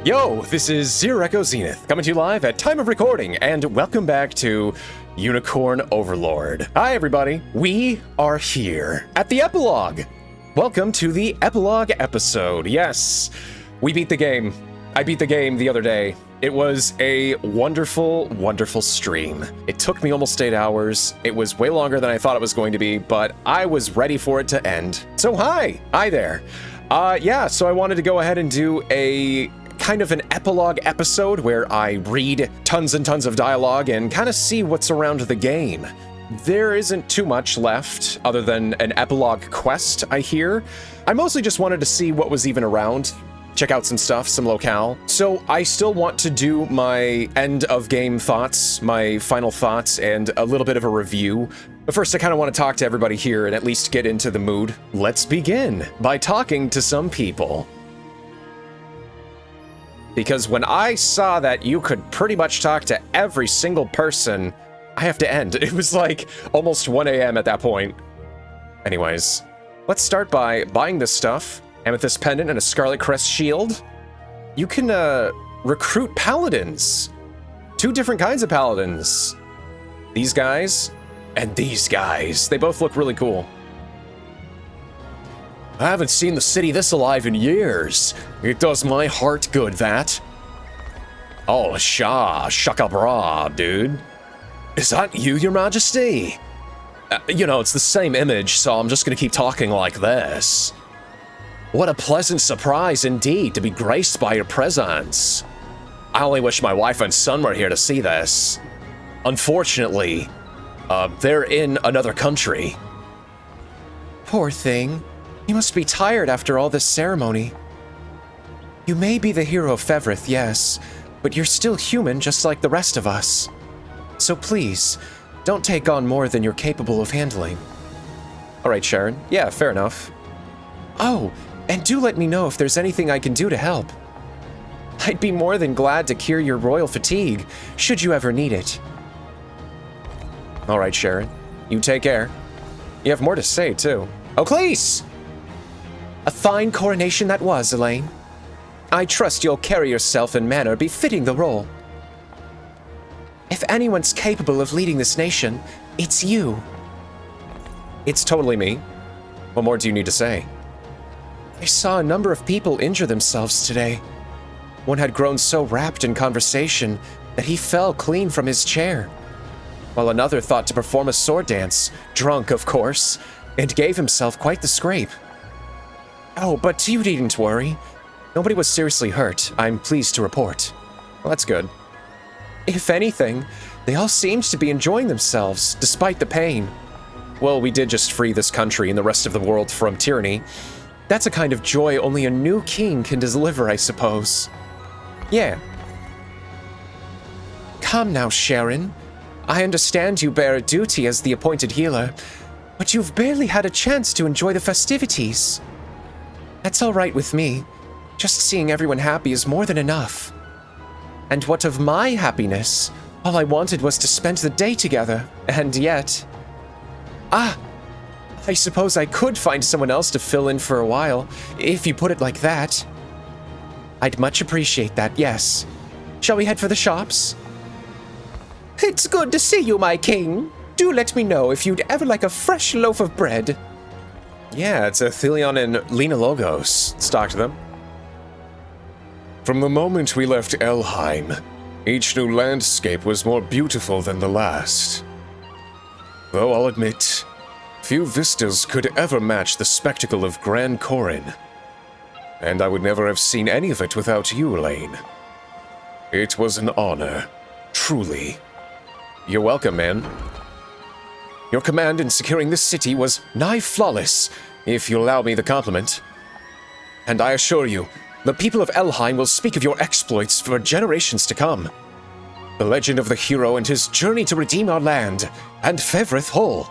Yo, this is ZeroEchoZenith, coming to you live at time of recording, and welcome back to Unicorn Overlord. Hi everybody, we are here at the Epilogue. Welcome to the Epilogue episode. Yes, we beat the game. I beat the game the other day. It was a wonderful, wonderful stream. It took me almost 8 hours. It was way longer than I thought it was going to be, but I was ready for it to end. So hi there. Yeah, so I wanted to go ahead and do a kind of an epilogue episode where I read tons and tons of dialogue and kind of see what's around the game. There isn't too much left other than an epilogue quest, I hear. I mostly just wanted to see what was even around, check out some stuff, some locale. So I still want to do my end of game thoughts, my final thoughts, and a little bit of a review. But first, I kind of want to talk to everybody here and at least get into the mood. Let's begin by talking to some people. Because when I saw that you could pretty much talk to every single person, I have to end. It was like almost 1 a.m. at that point. Anyways, let's start by buying this stuff. Amethyst pendant and a Scarlet Crest shield. You can recruit paladins. 2 different kinds of paladins. These guys and these guys. They both look really cool. I haven't seen the city this alive in years. It does my heart good, that. Oh, shaka bra, dude. Is that you, Your Majesty? You know, it's the same image, so I'm just gonna keep talking like this. What a pleasant surprise indeed to be graced by your presence. I only wish my wife and son were here to see this. Unfortunately, they're in another country. Poor thing. You must be tired after all this ceremony. You may be the hero of Fevrith, yes, but you're still human just like the rest of us. So please, don't take on more than you're capable of handling. All right, Sharon. Yeah, fair enough. Oh, and do let me know if there's anything I can do to help. I'd be more than glad to cure your royal fatigue, should you ever need it. All right, Sharon. You take care. You have more to say, too. Oh, please! A fine coronation that was, Elaine. I trust you'll carry yourself in manner befitting the role. If anyone's capable of leading this nation, it's you. It's totally me. What more do you need to say? I saw a number of people injure themselves today. One had grown so wrapped in conversation that he fell clean from his chair, while another thought to perform a sword dance, drunk of course, and gave himself quite the scrape. Oh, but you needn't worry. Nobody was seriously hurt, I'm pleased to report. Well, that's good. If anything, they all seemed to be enjoying themselves, despite the pain. Well, we did just free this country and the rest of the world from tyranny. That's a kind of joy only a new king can deliver, I suppose. Yeah. Come now, Sharon. I understand you bear a duty as the appointed healer, but you've barely had a chance to enjoy the festivities. That's all right with me. Just seeing everyone happy is more than enough. And what of my happiness? All I wanted was to spend the day together, and yet... I suppose I could find someone else to fill in for a while, if you put it like that. I'd much appreciate that, yes. Shall we head for the shops? It's good to see you, my king. Do let me know if you'd ever like a fresh loaf of bread. Yeah, it's Athelion and Lena Logos. Let's talk to them. From the moment we left Elheim, each new landscape was more beautiful than the last. Though I'll admit, few vistas could ever match the spectacle of Gran Corrin. And I would never have seen any of it without you, Elaine. It was an honor, truly. You're welcome, man. Your command in securing this city was nigh flawless, if you'll allow me the compliment. And I assure you, the people of Elheim will speak of your exploits for generations to come. The legend of the hero and his journey to redeem our land, and Fevrith whole.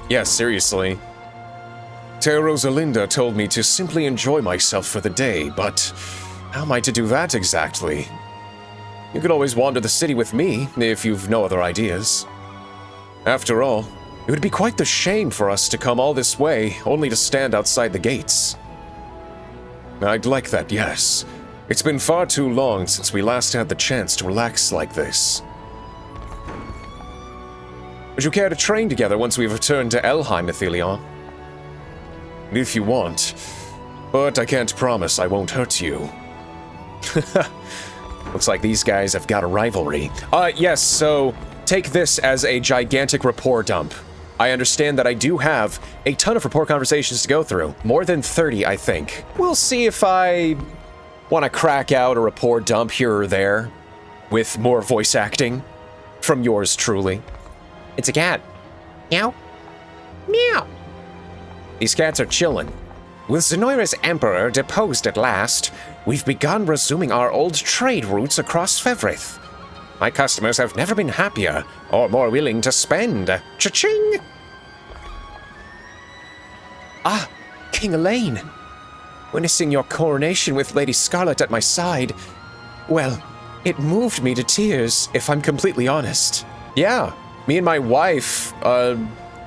Yeah, seriously. Tea Rosalinda told me to simply enjoy myself for the day, but how am I to do that exactly? You could always wander the city with me, if you've no other ideas. After all, it would be quite the shame for us to come all this way, only to stand outside the gates. I'd like that, yes. It's been far too long since we last had the chance to relax like this. Would you care to train together once we've returned to Elheim, Athelion? If you want, but I can't promise I won't hurt you. Looks like these guys have got a rivalry. Yes, so take this as a gigantic rapport dump. I understand that I do have a ton of rapport conversations to go through. More than 30, I think. We'll see if I want to crack out a rapport dump here or there with more voice acting from yours truly. It's a cat. Meow. Meow. These cats are chillin'. With Zenoira's Emperor deposed at last, we've begun resuming our old trade routes across Fevrith. My customers have never been happier or more willing to spend. Cha-ching! Ah, King Elaine. Witnessing your coronation with Lady Scarlet at my side, well, it moved me to tears, if I'm completely honest. Yeah, me and my wife,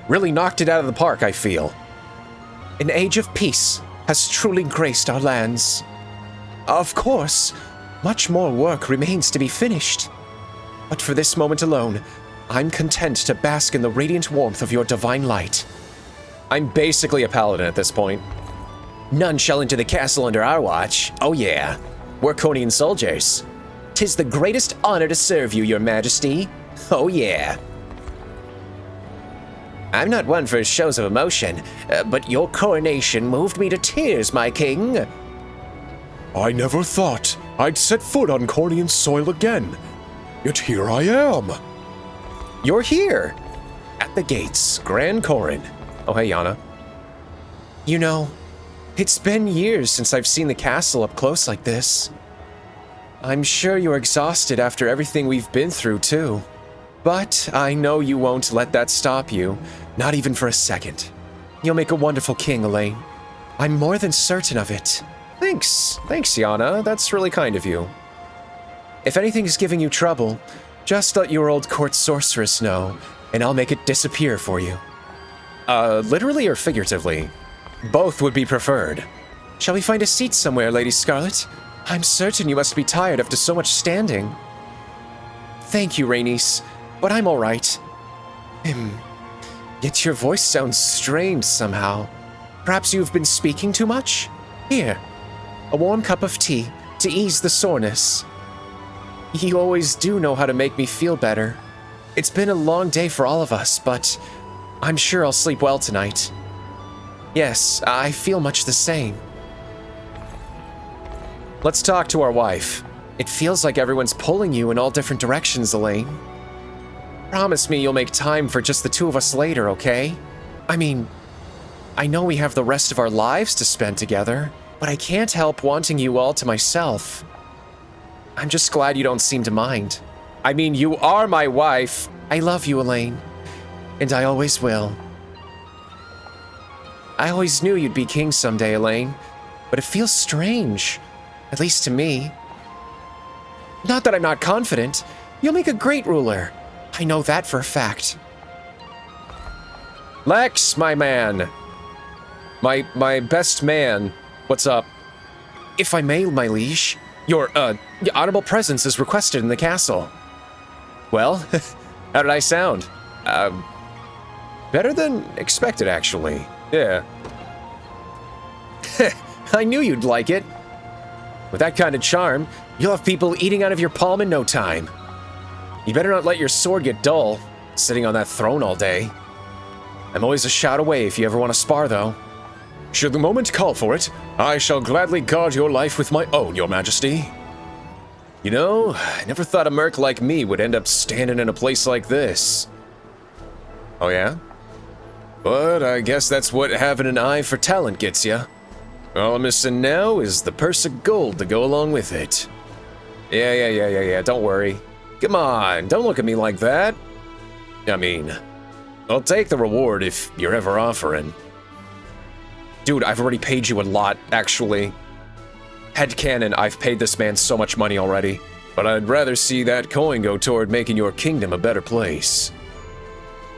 really knocked it out of the park, I feel. An age of peace has truly graced our lands. Of course, much more work remains to be finished. But for this moment alone, I'm content to bask in the radiant warmth of your divine light. I'm basically a paladin at this point. None shall enter the castle under our watch. Oh yeah, we're Conian soldiers. 'Tis the greatest honor to serve you, your majesty. Oh yeah. I'm not one for shows of emotion, but your coronation moved me to tears, my king. I never thought I'd set foot on Cornian soil again. Yet here I am. You're here. At the gates, Grand Corin. Oh, hey, Yana. You know, it's been years since I've seen the castle up close like this. I'm sure you're exhausted after everything we've been through, too. But I know you won't let that stop you, not even for a second. You'll make a wonderful king, Elaine. I'm more than certain of it. Thanks, Yana. That's really kind of you. If anything's giving you trouble, just let your old court sorceress know, and I'll make it disappear for you. Literally or figuratively? Both would be preferred. Shall we find a seat somewhere, Lady Scarlet? I'm certain you must be tired after so much standing. Thank you, Rhaenys, but I'm all right. Yet your voice sounds strained somehow. Perhaps you've been speaking too much? Here, a warm cup of tea to ease the soreness. You always do know how to make me feel better. It's been a long day for all of us, but I'm sure I'll sleep well tonight. Yes, I feel much the same. Let's talk to our wife. It feels like everyone's pulling you in all different directions, Elaine. Promise me you'll make time for just the two of us later, okay? I mean, I know we have the rest of our lives to spend together, but I can't help wanting you all to myself. I'm just glad you don't seem to mind. I mean, you are my wife. I love you, Elaine, and I always will. I always knew you'd be king someday, Elaine, but it feels strange, at least to me. Not that I'm not confident. You'll make a great ruler. I know that for a fact. Lex, my man. My best man. What's up? If I may, my liege, your honorable presence is requested in the castle. Well, how did I sound? Better than expected, actually. Yeah. I knew you'd like it. With that kind of charm, you'll have people eating out of your palm in no time. You better not let your sword get dull, sitting on that throne all day. I'm always a shout away if you ever want to spar, though. Should the moment call for it, I shall gladly guard your life with my own, your majesty. You know, I never thought a merc like me would end up standing in a place like this. Oh yeah? But I guess that's what having an eye for talent gets ya. All I'm missing now is the purse of gold to go along with it. Yeah, don't worry. Come on, don't look at me like that. I mean, I'll take the reward if you're ever offering. Dude, I've already paid you a lot, actually. Headcanon, I've paid this man so much money already. But I'd rather see that coin go toward making your kingdom a better place.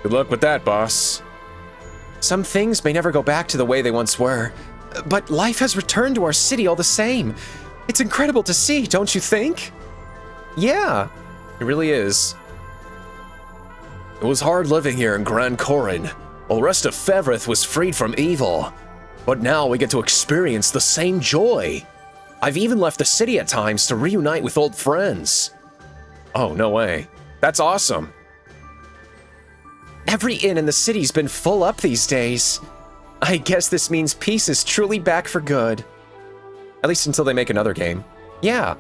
Good luck with that, boss. Some things may never go back to the way they once were, but life has returned to our city all the same. It's incredible to see, don't you think? Yeah, it really is. It was hard living here in Grand Corin, while the rest of Fevrith was freed from evil. But now we get to experience the same joy. I've even left the city at times to reunite with old friends. Oh, no way. That's awesome. Every inn in the city's been full up these days. I guess this means peace is truly back for good. At least until they make another game. Yeah.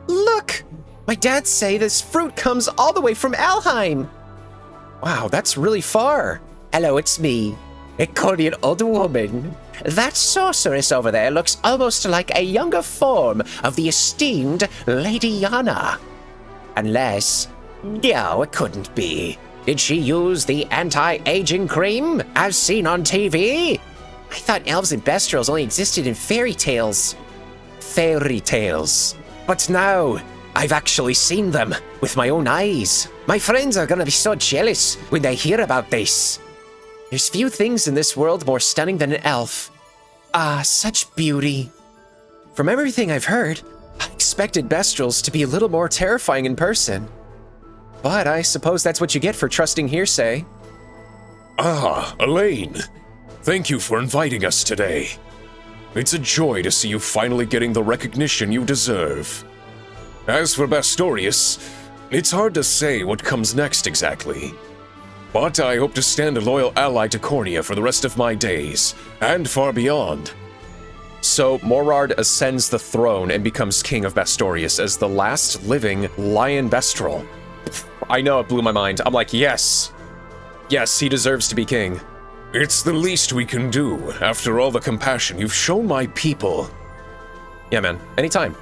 Look! My dad say this fruit comes all the way from Alheim. Wow, that's really far. Hello, it's me. A Cornian old woman. That sorceress over there looks almost like a younger form of the esteemed Lady Yana. Unless... no, it couldn't be. Did she use the anti-aging cream, as seen on TV? I thought elves and bestrels only existed in fairy tales. Fairy tales. But now, I've actually seen them with my own eyes. My friends are gonna be so jealous when they hear about this. There's few things in this world more stunning than an elf. Ah, such beauty. From everything I've heard, I expected bestrels to be a little more terrifying in person. But I suppose that's what you get for trusting hearsay. Ah, Elaine. Thank you for inviting us today. It's a joy to see you finally getting the recognition you deserve. As for Bastorius, it's hard to say what comes next exactly. But I hope to stand a loyal ally to Cornia for the rest of my days, and far beyond. So Morard ascends the throne and becomes king of Bastorius as the last living Lion Bestral. I know, it blew my mind. I'm like, yes. Yes, he deserves to be king. It's the least we can do after all the compassion you've shown my people. Yeah, man. Anytime.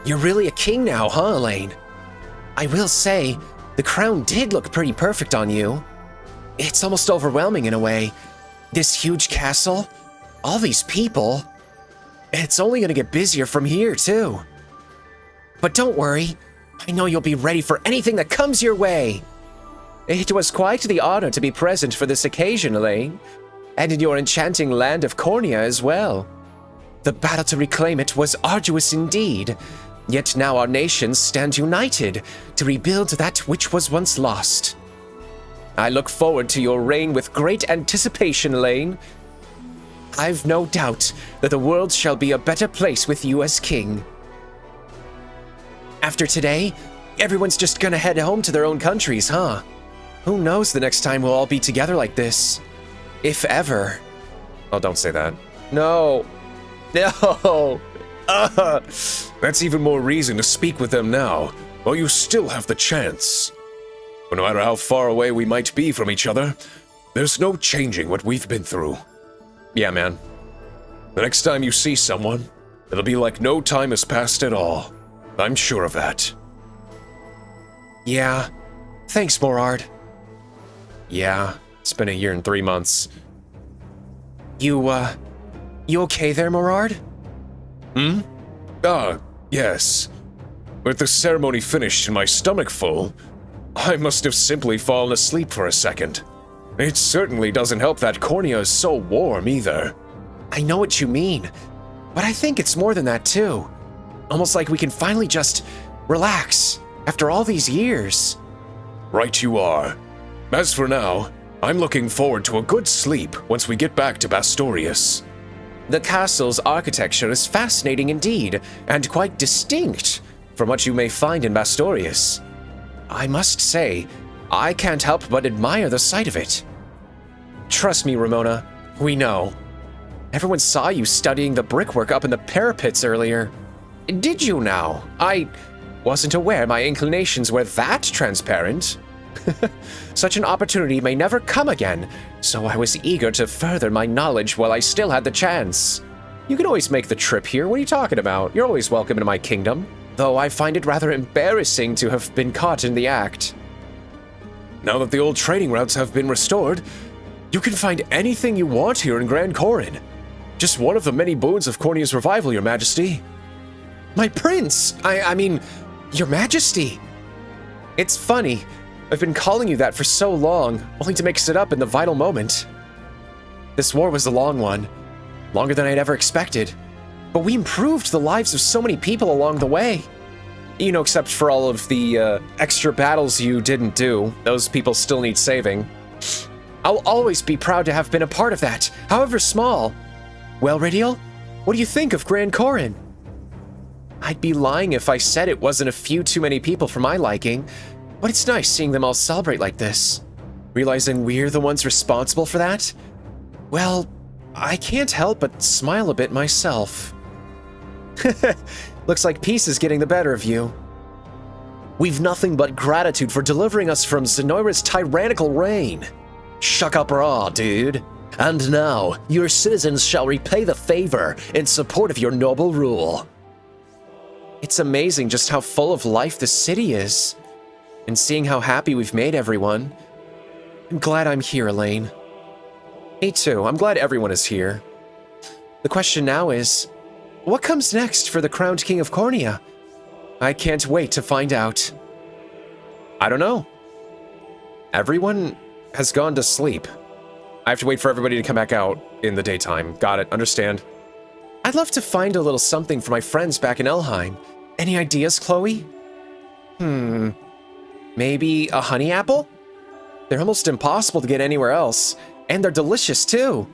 You're really a king now, huh, Elaine? I will say, the crown did look pretty perfect on you. It's almost overwhelming in a way. This huge castle, all these people. It's only gonna get busier from here, too. But don't worry. I know you'll be ready for anything that comes your way. It was quite the honor to be present for this occasion, Elaine, and in your enchanting land of Cornia as well. The battle to reclaim it was arduous indeed, yet now our nations stand united to rebuild that which was once lost. I look forward to your reign with great anticipation, Elaine. I've no doubt that the world shall be a better place with you as king. After today, everyone's just gonna head home to their own countries, huh? Who knows the next time we'll all be together like this? If ever. Oh, don't say that. No. No. That's even more reason to speak with them now, while you still have the chance. But no matter how far away we might be from each other, there's no changing what we've been through. Yeah, man. The next time you see someone, it'll be like no time has passed at all. I'm sure of that. Yeah. Thanks, Morard. Yeah, it's been a year and 3 months. You okay there, Morard? Yes. With the ceremony finished and my stomach full, I must have simply fallen asleep for a second. It certainly doesn't help that Cornia is so warm either. I know what you mean, but I think it's more than that too. Almost like we can finally just relax after all these years. Right you are. As for now, I'm looking forward to a good sleep once we get back to Bastorius. The castle's architecture is fascinating indeed, and quite distinct from what you may find in Bastorius. I must say, I can't help but admire the sight of it. Trust me, Ramona, we know. Everyone saw you studying the brickwork up in the parapets earlier. Did you now? I wasn't aware my inclinations were that transparent. Such an opportunity may never come again, so I was eager to further my knowledge while I still had the chance. You can always make the trip here, what are you talking about? You're always welcome in my kingdom, though I find it rather embarrassing to have been caught in the act. Now that the old trading routes have been restored, you can find anything you want here in Grand Corin. Just one of the many boons of Cornia's revival, Your Majesty. My prince! I mean, Your Majesty! It's funny. I've been calling you that for so long, only to mix it up in the vital moment. This war was a long one, longer than I'd ever expected. but we improved the lives of so many people along the way. You know, except for all of the extra battles you didn't do. Those people still need saving. I'll always be proud to have been a part of that, however small. Well, Ridial, what do you think of Grand Corin? I'd be lying if I said it wasn't a few too many people for my liking, but it's nice seeing them all celebrate like this. Realizing we're the ones responsible for that? Well, I can't help but smile a bit myself. Looks like peace is getting the better of you. We've nothing but gratitude for delivering us from Zenoira's tyrannical reign. Shuck up raw, dude. And now, your citizens shall repay the favor in support of your noble rule. It's amazing just how full of life the city is. And seeing how happy we've made everyone. I'm glad I'm here, Elaine. Me too, I'm glad everyone is here. The question now is, what comes next for the crowned king of Cornea? I can't wait to find out. I don't know. Everyone has gone to sleep. I have to wait for everybody to come back out in the daytime. Got it, understand. I'd love to find a little something for my friends back in Elheim. Any ideas, Chloe? Maybe a honey apple? They're almost impossible to get anywhere else, and they're delicious too.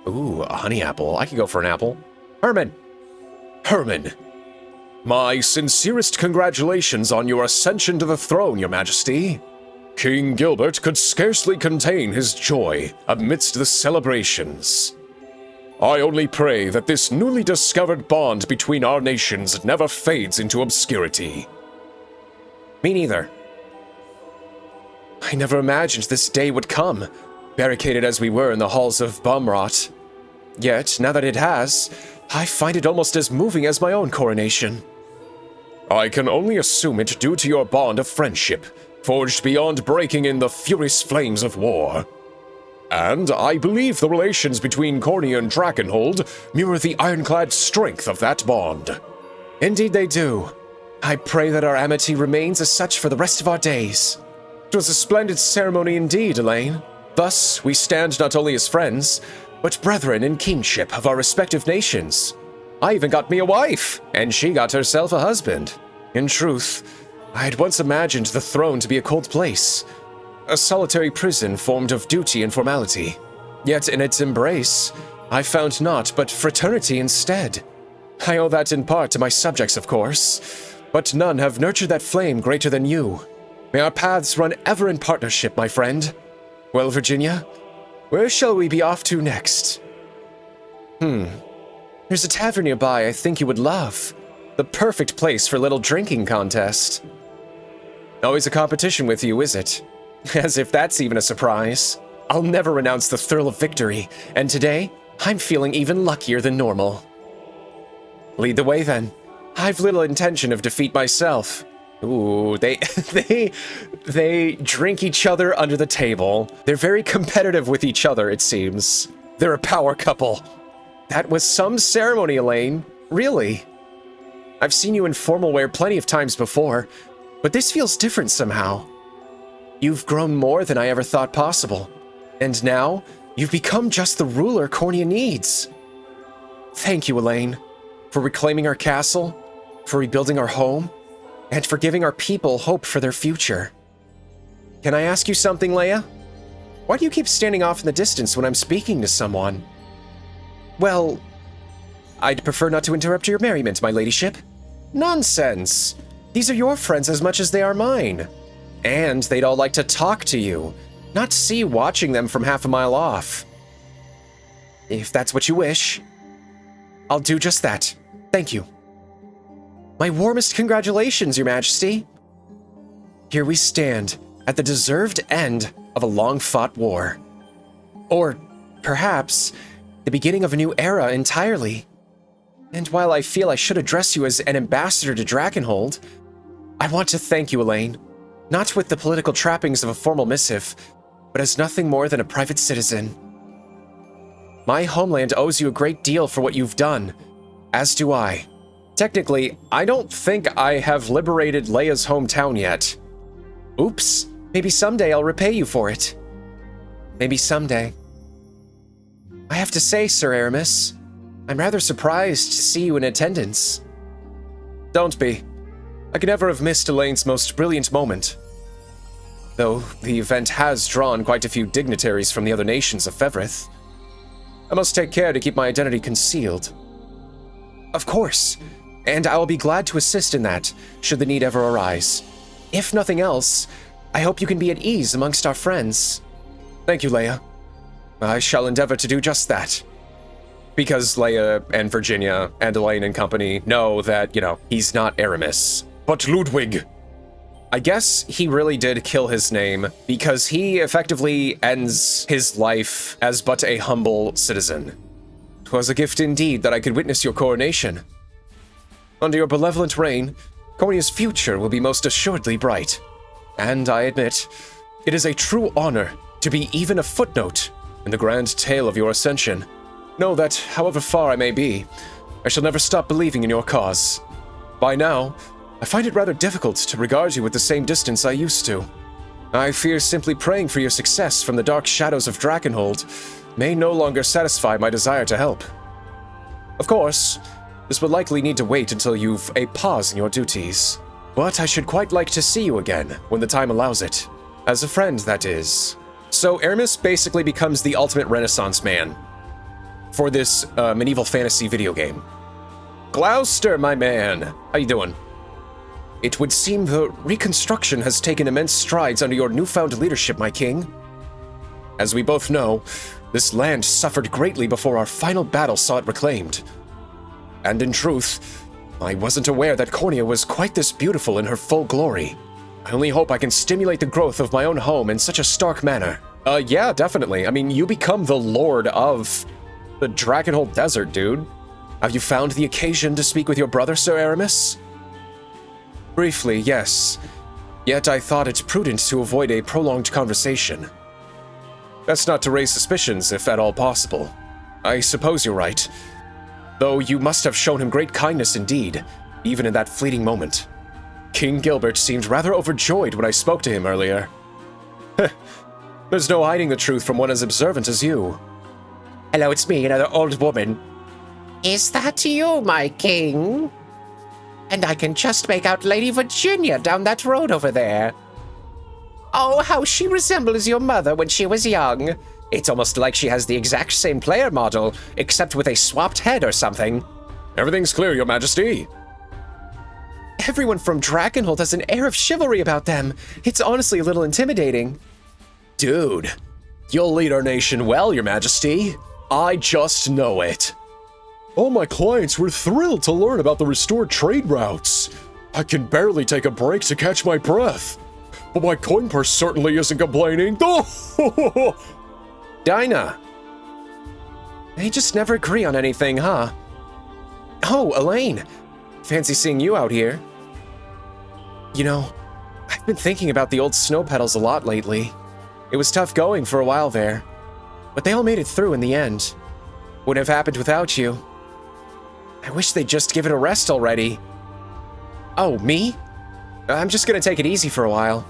Ooh, a honey apple. I could go for an apple. Herman! Herman, my sincerest congratulations on your ascension to the throne, Your Majesty. King Gilbert could scarcely contain his joy amidst the celebrations. I only pray that this newly discovered bond between our nations never fades into obscurity. Me neither. I never imagined this day would come, barricaded as we were in the halls of Bumrot. Yet, now that it has, I find it almost as moving as my own coronation. I can only assume it due to your bond of friendship, forged beyond breaking in the furious flames of war. And I believe the relations between Cornea and Drakenhold mirror the ironclad strength of that bond. Indeed they do. I pray that our amity remains as such for the rest of our days. It was a splendid ceremony indeed, Elaine. Thus, we stand not only as friends, but brethren in kinship of our respective nations. I even got me a wife, and she got herself a husband. In truth, I had once imagined the throne to be a cold place, a solitary prison formed of duty and formality. Yet in its embrace, I found naught but fraternity instead. I owe that in part to my subjects, of course, but none have nurtured that flame greater than you. May our paths run ever in partnership, my friend. Well, Virginia, where shall we be off to next? There's a tavern nearby I think you would love. The perfect place for a little drinking contest. Always a competition with you, is it? As if that's even a surprise. I'll never renounce the thrill of victory, and today, I'm feeling even luckier than normal. Lead the way, then. I've little intention of defeat myself. Ooh, they drink each other under the table. They're very competitive with each other, it seems. They're a power couple. That was some ceremony, Elaine. Really. I've seen you in formal wear plenty of times before, but this feels different somehow. You've grown more than I ever thought possible, and now you've become just the ruler Cornea needs. Thank you, Elaine, for reclaiming our castle, for rebuilding our home, and for giving our people hope for their future. Can I ask you something, Leia? Why do you keep standing off in the distance when I'm speaking to someone? Well, I'd prefer not to interrupt your merriment, my ladyship. Nonsense! These are your friends as much as they are mine. And they'd all like to talk to you, not see you watching them from half a mile off. If that's what you wish, I'll do just that. Thank you. My warmest congratulations, Your Majesty. Here we stand, at the deserved end of a long-fought war. Or, perhaps, the beginning of a new era entirely. And while I feel I should address you as an ambassador to Drakenhold, I want to thank you, Elaine, not with the political trappings of a formal missive, but as nothing more than a private citizen. My homeland owes you a great deal for what you've done, as do I. Technically, I don't think I have liberated Leia's hometown yet. Oops, maybe someday I'll repay you for it. Maybe someday. I have to say, Sir Aramis, I'm rather surprised to see you in attendance. Don't be. I could never have missed Elaine's most brilliant moment. Though the event has drawn quite a few dignitaries from the other nations of Fevrith. I must take care to keep my identity concealed. Of course, and I will be glad to assist in that, should the need ever arise. If nothing else, I hope you can be at ease amongst our friends. Thank you, Leia. I shall endeavor to do just that. Because Leia and Virginia and Elaine and company know that, he's not Aramis. But Ludwig! I guess he really did kill his name, because he effectively ends his life as but a humble citizen. 'Twas a gift indeed that I could witness your coronation. Under your benevolent reign, Cornia's future will be most assuredly bright. And I admit, it is a true honor to be even a footnote in the grand tale of your ascension. Know that, however far I may be, I shall never stop believing in your cause. By now, I find it rather difficult to regard you with the same distance I used to. I fear simply praying for your success from the dark shadows of Drakenhold may no longer satisfy my desire to help. Of course, this will likely need to wait until you've a pause in your duties. But I should quite like to see you again when the time allows it. As a friend, that is. So Aramis basically becomes the ultimate Renaissance man for this medieval fantasy video game. Gloucester, my man! How you doing? It would seem the reconstruction has taken immense strides under your newfound leadership, my king. As we both know, this land suffered greatly before our final battle saw it reclaimed. And in truth, I wasn't aware that Cornia was quite this beautiful in her full glory. I only hope I can stimulate the growth of my own home in such a stark manner. Yeah, definitely. I mean, you become the lord of the Drakenhold Desert, dude. Have you found the occasion to speak with your brother, Sir Aramis? Briefly, yes. Yet I thought it prudent to avoid a prolonged conversation. Best not to raise suspicions, if at all possible. I suppose you're right. Though you must have shown him great kindness indeed, even in that fleeting moment. King Gilbert seemed rather overjoyed when I spoke to him earlier. There's no hiding the truth from one as observant as you. Hello, it's me, another old woman. Is that you, my king? And I can just make out Lady Virginia down that road over there. Oh, how she resembles your mother when she was young. It's almost like she has the exact same player model, except with a swapped head or something. Everything's clear, Your Majesty. Everyone from Drakenhold has an air of chivalry about them. It's honestly a little intimidating. Dude, you'll lead our nation well, Your Majesty. I just know it. All my clients were thrilled to learn about the restored trade routes. I can barely take a break to catch my breath. But my coin purse certainly isn't complaining. Dinah. They just never agree on anything, huh? Oh, Elaine. Fancy seeing you out here. You know, I've been thinking about the old snow petals a lot lately. It was tough going for a while there, but they all made it through in the end. Wouldn't have happened without you. I wish they'd just give it a rest already. Oh, me? I'm just gonna take it easy for a while.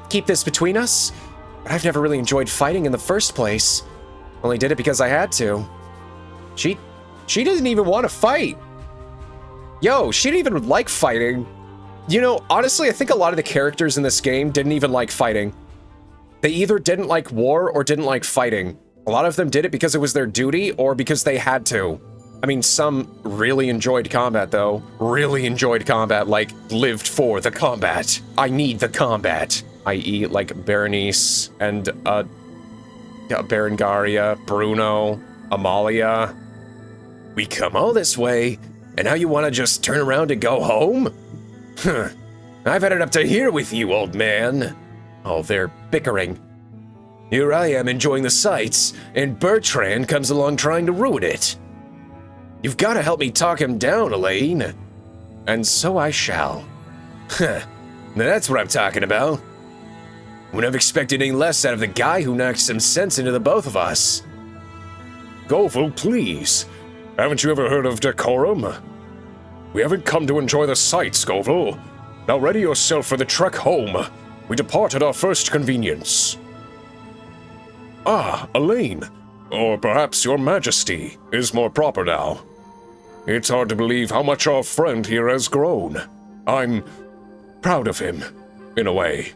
Keep this between us, but I've never really enjoyed fighting in the first place. Only did it because I had to. She didn't even want to fight. Yo, she didn't even like fighting. You know, honestly, I think a lot of the characters in this game didn't even like fighting. They either didn't like war or didn't like fighting. A lot of them did it because it was their duty or because they had to. I mean, some really enjoyed combat, though. Really enjoyed combat, like, lived for the combat. I need the combat. I.e., like, Berenice and, Berengaria, Bruno, Amalia. We come all this way, and now you want to just turn around and go home? Huh. I've had it up to here with you, old man. Oh, they're bickering. Here I am enjoying the sights, and Bertrand comes along trying to ruin it. You've got to help me talk him down, Elaine. And so I shall. Huh. That's what I'm talking about. Wouldn't have expected any less out of the guy who knocked some sense into the both of us. Govil, please. Haven't you ever heard of decorum? We haven't come to enjoy the sights, Govil. Now ready yourself for the trek home. We depart at our first convenience. Ah, Elaine. or perhaps your majesty, is more proper now. It's hard to believe how much our friend here has grown. I'm proud of him, in a way.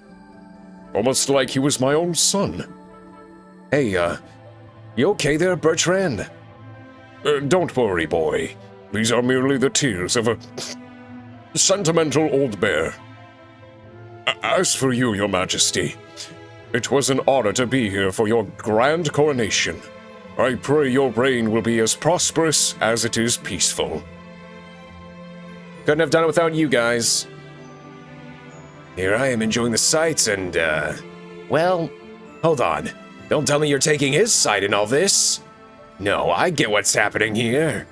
Almost like he was my own son. Hey, you okay there, Bertrand? Don't worry, boy. These are merely the tears of a sentimental old bear. As for you, your majesty, it was an honor to be here for your grand coronation. I pray your reign will be as prosperous as it is peaceful. Couldn't have done it without you guys. Here I am enjoying the sights and, well, hold on. Don't tell me you're taking his side in all this. No, I get what's happening here.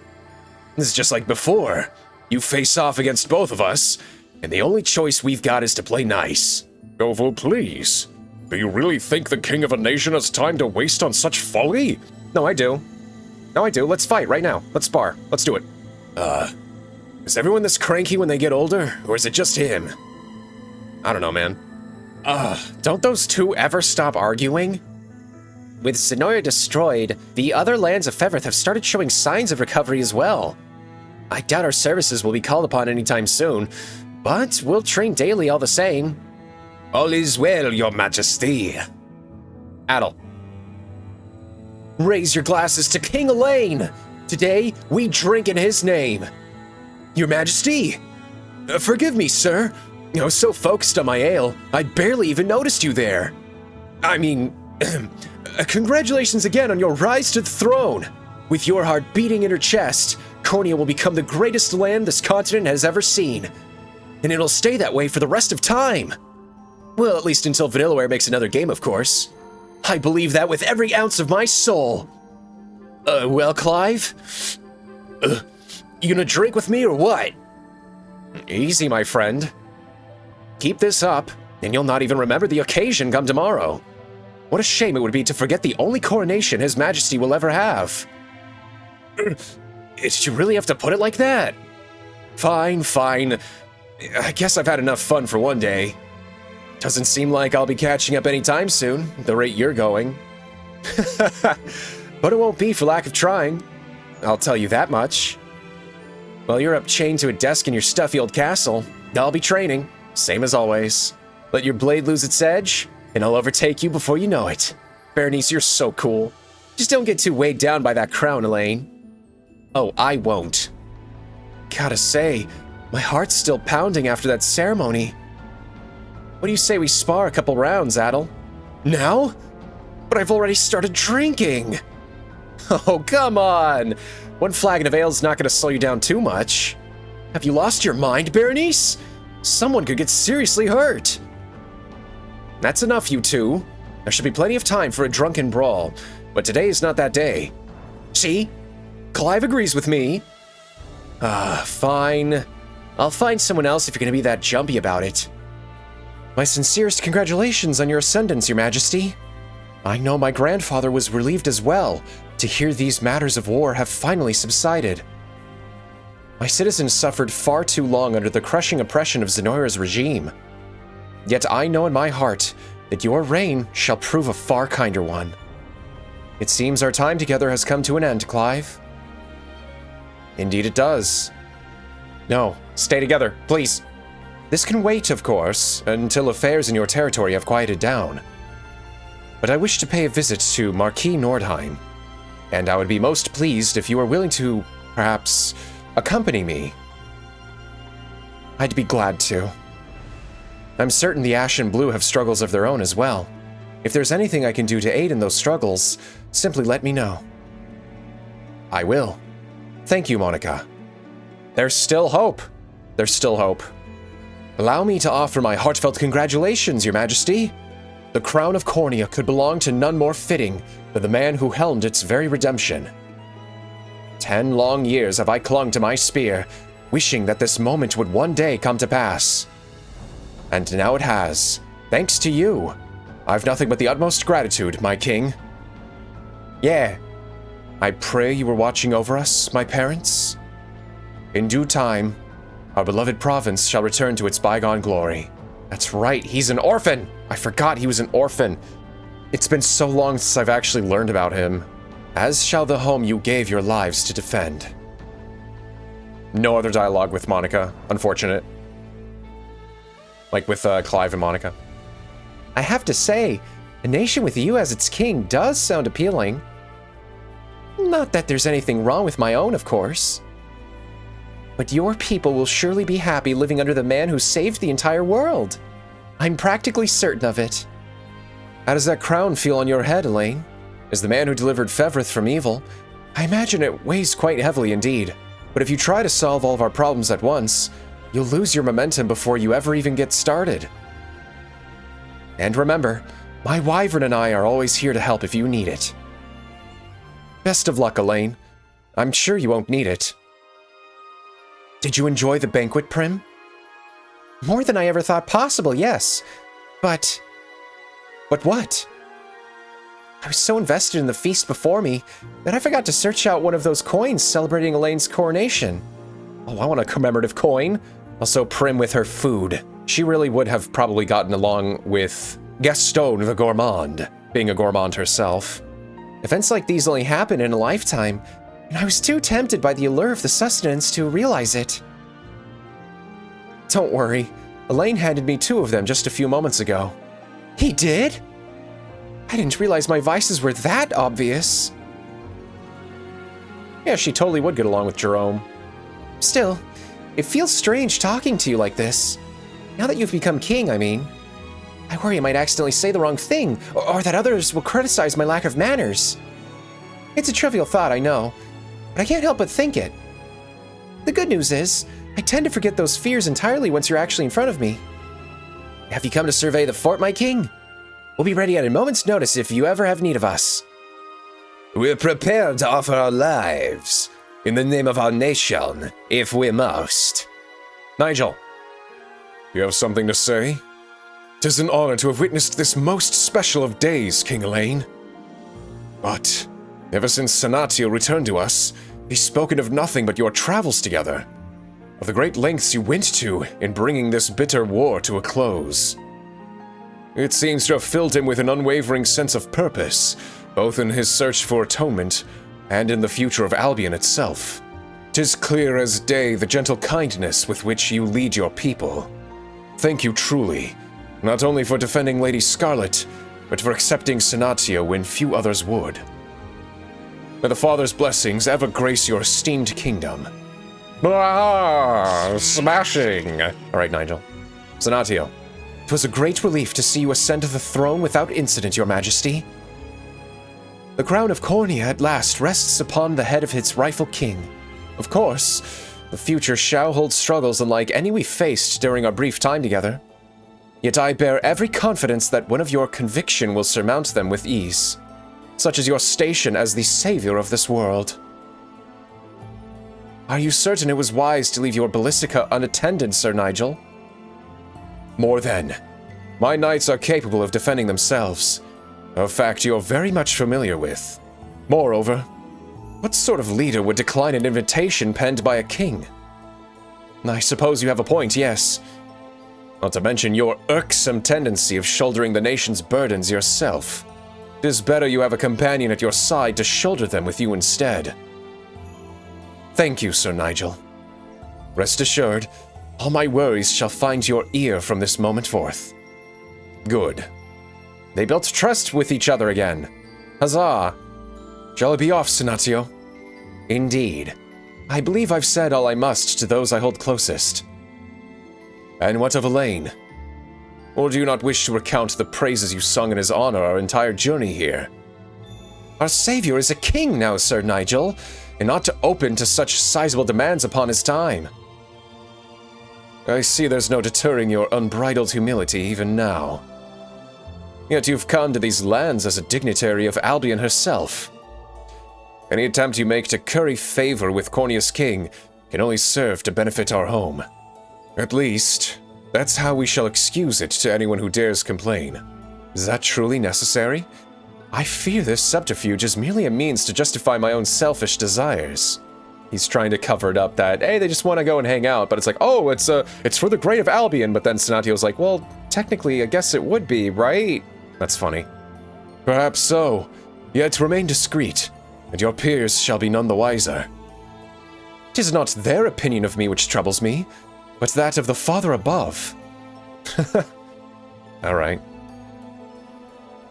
This is just like before. You face off against both of us, and the only choice we've got is to play nice. Oval, please. Do you really think the king of a nation has time to waste on such folly? No, I do. No, I do. Let's fight right now. Let's spar. Let's do it. Is everyone this cranky when they get older, or is it just him? I don't know, man. Don't those two ever stop arguing? With Zenoira destroyed, the other lands of Fevrith have started showing signs of recovery as well. I doubt our services will be called upon anytime soon, but we'll train daily all the same. All is well, your majesty. Adel. Raise your glasses to King Elaine! Today, we drink in his name. Your majesty! Forgive me, sir. I was so focused on my ale, I barely even noticed you there. I mean, congratulations again on your rise to the throne. With your heart beating in her chest, Cornea will become the greatest land this continent has ever seen. And it'll stay that way for the rest of time. Well, at least until Vanillaware makes another game, of course. I believe that with every ounce of my soul. Well, Clive? You gonna drink with me or what? Easy, my friend. Keep this up, and you'll not even remember the occasion come tomorrow. What a shame it would be to forget the only coronation His Majesty will ever have. Did you really have to put it like that? Fine, fine. I guess I've had enough fun for one day. Doesn't seem like I'll be catching up anytime soon, at the rate you're going. But it won't be for lack of trying. I'll tell you that much. While you're up chained to a desk in your stuffy old castle, I'll be training, same as always. Let your blade lose its edge, and I'll overtake you before you know it. Berenice, you're so cool. Just don't get too weighed down by that crown, Elaine. Oh, I won't. Gotta say, my heart's still pounding after that ceremony. What do you say we spar a couple rounds, Adel? Now? But I've already started drinking. Oh, come on. One flagon of ale's not going to slow you down too much. Have you lost your mind, Berenice? Someone could get seriously hurt. That's enough, you two. There should be plenty of time for a drunken brawl, but today is not that day. See? Clive agrees with me. Fine. I'll find someone else if you're going to be that jumpy about it. My sincerest congratulations on your ascendance, Your Majesty. I know my grandfather was relieved as well to hear these matters of war have finally subsided. My citizens suffered far too long under the crushing oppression of Zenoira's regime. Yet I know in my heart that your reign shall prove a far kinder one. It seems our time together has come to an end, Clive. Indeed it does. No, stay together, please. This can wait, of course, until affairs in your territory have quieted down. But I wish to pay a visit to Marquis Nordheim, and I would be most pleased if you were willing to, perhaps, accompany me. I'd be glad to. I'm certain the Ash and Blue have struggles of their own as well. If there's anything I can do to aid in those struggles, simply let me know. I will. Thank you, Monica. There's still hope. There's still hope. Allow me to offer my heartfelt congratulations, Your Majesty. The crown of Cornea could belong to none more fitting than the man who helmed its very redemption. 10 long years have I clung to my spear, wishing that this moment would one day come to pass. And now it has, thanks to you. I've nothing but the utmost gratitude, my king. Yeah, I pray you were watching over us, my parents. In due time, our beloved province shall return to its bygone glory. That's right, he's an orphan! I forgot he was an orphan. It's been so long since I've actually learned about him. as shall the home you gave your lives to defend. No other dialogue with Monica. Unfortunate. Like with Clive and Monica. I have to say, a nation with you as its king does sound appealing. Not that there's anything wrong with my own, of course. But your people will surely be happy living under the man who saved the entire world. I'm practically certain of it. How does that crown feel on your head, Elaine? As the man who delivered Fevrith from evil, I imagine it weighs quite heavily indeed. But if you try to solve all of our problems at once, you'll lose your momentum before you ever even get started. And remember, my wyvern and I are always here to help if you need it. Best of luck, Elaine. I'm sure you won't need it. Did you enjoy the banquet, Prim? More than I ever thought possible, yes. But what? I was so invested in the feast before me that I forgot to search out one of those coins celebrating Elaine's coronation. Oh, I want a commemorative coin. Also, Prim with her food. She really would have probably gotten along with Gaston the Gourmand, being a gourmand herself. Events like these only happen in a lifetime, and I was too tempted by the allure of the sustenance to realize it. Don't worry, Elaine handed me 2 of them just a few moments ago. He did? I didn't realize my vices were that obvious. Yeah, she totally would get along with Jerome. Still, it feels strange talking to you like this. Now that you've become king, I mean. I worry I might accidentally say the wrong thing, or that others will criticize my lack of manners. It's a trivial thought, I know, but I can't help but think it. The good news is, I tend to forget those fears entirely once you're actually in front of me. Have you come to survey the fort, my king? We'll be ready at a moment's notice if you ever have need of us. We're prepared to offer our lives, in the name of our nation, if we must. Nigel. You have something to say? 'Tis an honor to have witnessed this most special of days, King Elaine. But, ever since Senatio returned to us, he's spoken of nothing but your travels together, of the great lengths you went to in bringing this bitter war to a close. It seems to have filled him with an unwavering sense of purpose, both in his search for atonement and in the future of Albion itself. 'Tis clear as day the gentle kindness with which you lead your people. Thank you truly, not only for defending Lady Scarlet, but for accepting Senatio when few others would. May the Father's blessings ever grace your esteemed kingdom. Blah! Smashing! Alright, Nigel. Senatio. It was a great relief to see you ascend to the throne without incident, Your Majesty. The crown of Cornea at last rests upon the head of its rightful king. Of course, the future shall hold struggles unlike any we faced during our brief time together. Yet I bear every confidence that one of your conviction will surmount them with ease, such as your station as the savior of this world. Are you certain it was wise to leave your ballista unattended, Sir Nigel? More than. My knights are capable of defending themselves, a fact you're very much familiar with. Moreover, what sort of leader would decline an invitation penned by a king? I suppose you have a point, yes. Not to mention your irksome tendency of shouldering the nation's burdens yourself. It is better you have a companion at your side to shoulder them with you instead. Thank you, Sir Nigel. Rest assured, all my worries shall find your ear from this moment forth. Good. They built trust with each other again. Huzzah! Shall I be off, Senatio? Indeed. I believe I've said all I must to those I hold closest. And what of Elaine? Or do you not wish to recount the praises you sung in his honor our entire journey here? Our savior is a king now, Sir Nigel, and not to open to such sizable demands upon his time. I see there's no deterring your unbridled humility even now. Yet you've come to these lands as a dignitary of Albion herself. Any attempt you make to curry favor with Cornea's king can only serve to benefit our home. At least, that's how we shall excuse it to anyone who dares complain. Is that truly necessary? I fear this subterfuge is merely a means to justify my own selfish desires. He's trying to cover it up that, hey, they just want to go and hang out, but it's like, oh, it's for the great of Albion, but then Senatio's like, well, technically, I guess it would be, right? That's funny. Perhaps so, yet remain discreet, and your peers shall be none the wiser. 'Tis not their opinion of me which troubles me, but that of the Father above. All right.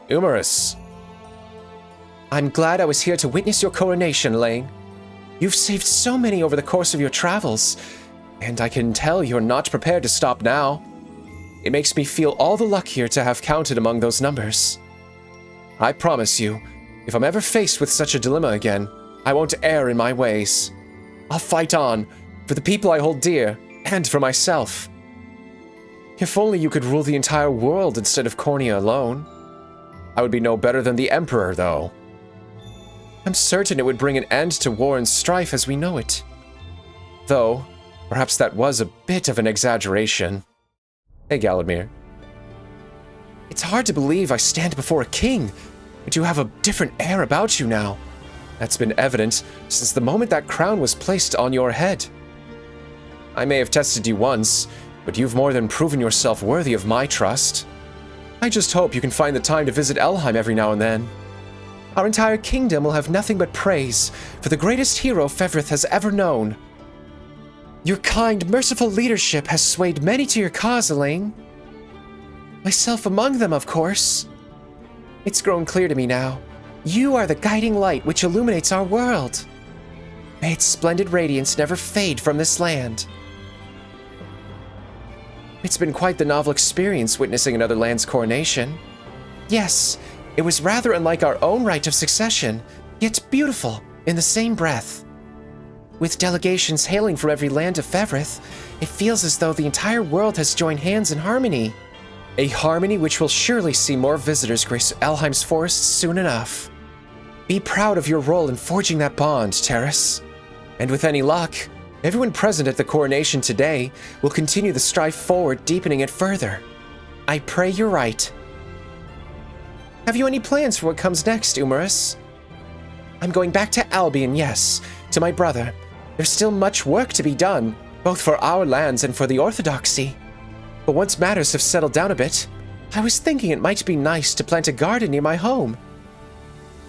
Umarus. I'm glad I was here to witness your coronation, Elaine. You've saved so many over the course of your travels, and I can tell you're not prepared to stop now. It makes me feel all the luckier to have counted among those numbers. I promise you, if I'm ever faced with such a dilemma again, I won't err in my ways. I'll fight on, for the people I hold dear, and for myself. If only you could rule the entire world instead of Cornea alone. I would be no better than the Emperor, though. I'm certain it would bring an end to war and strife as we know it. Though, perhaps that was a bit of an exaggeration. Hey, Galadmir. It's hard to believe I stand before a king, but you have a different air about you now. That's been evident since the moment that crown was placed on your head. I may have tested you once, but you've more than proven yourself worthy of my trust. I just hope you can find the time to visit Elheim every now and then. Our entire kingdom will have nothing but praise for the greatest hero Fevrith has ever known. Your kind, merciful leadership has swayed many to your cause, Elaine. Myself among them, of course. It's grown clear to me now. You are the guiding light which illuminates our world. May its splendid radiance never fade from this land. It's been quite the novel experience witnessing another land's coronation. Yes, it was rather unlike our own rite of succession, yet beautiful in the same breath. With delegations hailing from every land of Fevrith, it feels as though the entire world has joined hands in harmony. A harmony which will surely see more visitors grace Elheim's forests soon enough. Be proud of your role in forging that bond, Terrace. And with any luck, everyone present at the coronation today will continue the strife forward, deepening it further. I pray you're right. Have you any plans for what comes next, Umarus? I'm going back to Albion, yes, to my brother. There's still much work to be done, both for our lands and for the Orthodoxy. But once matters have settled down a bit, I was thinking it might be nice to plant a garden near my home.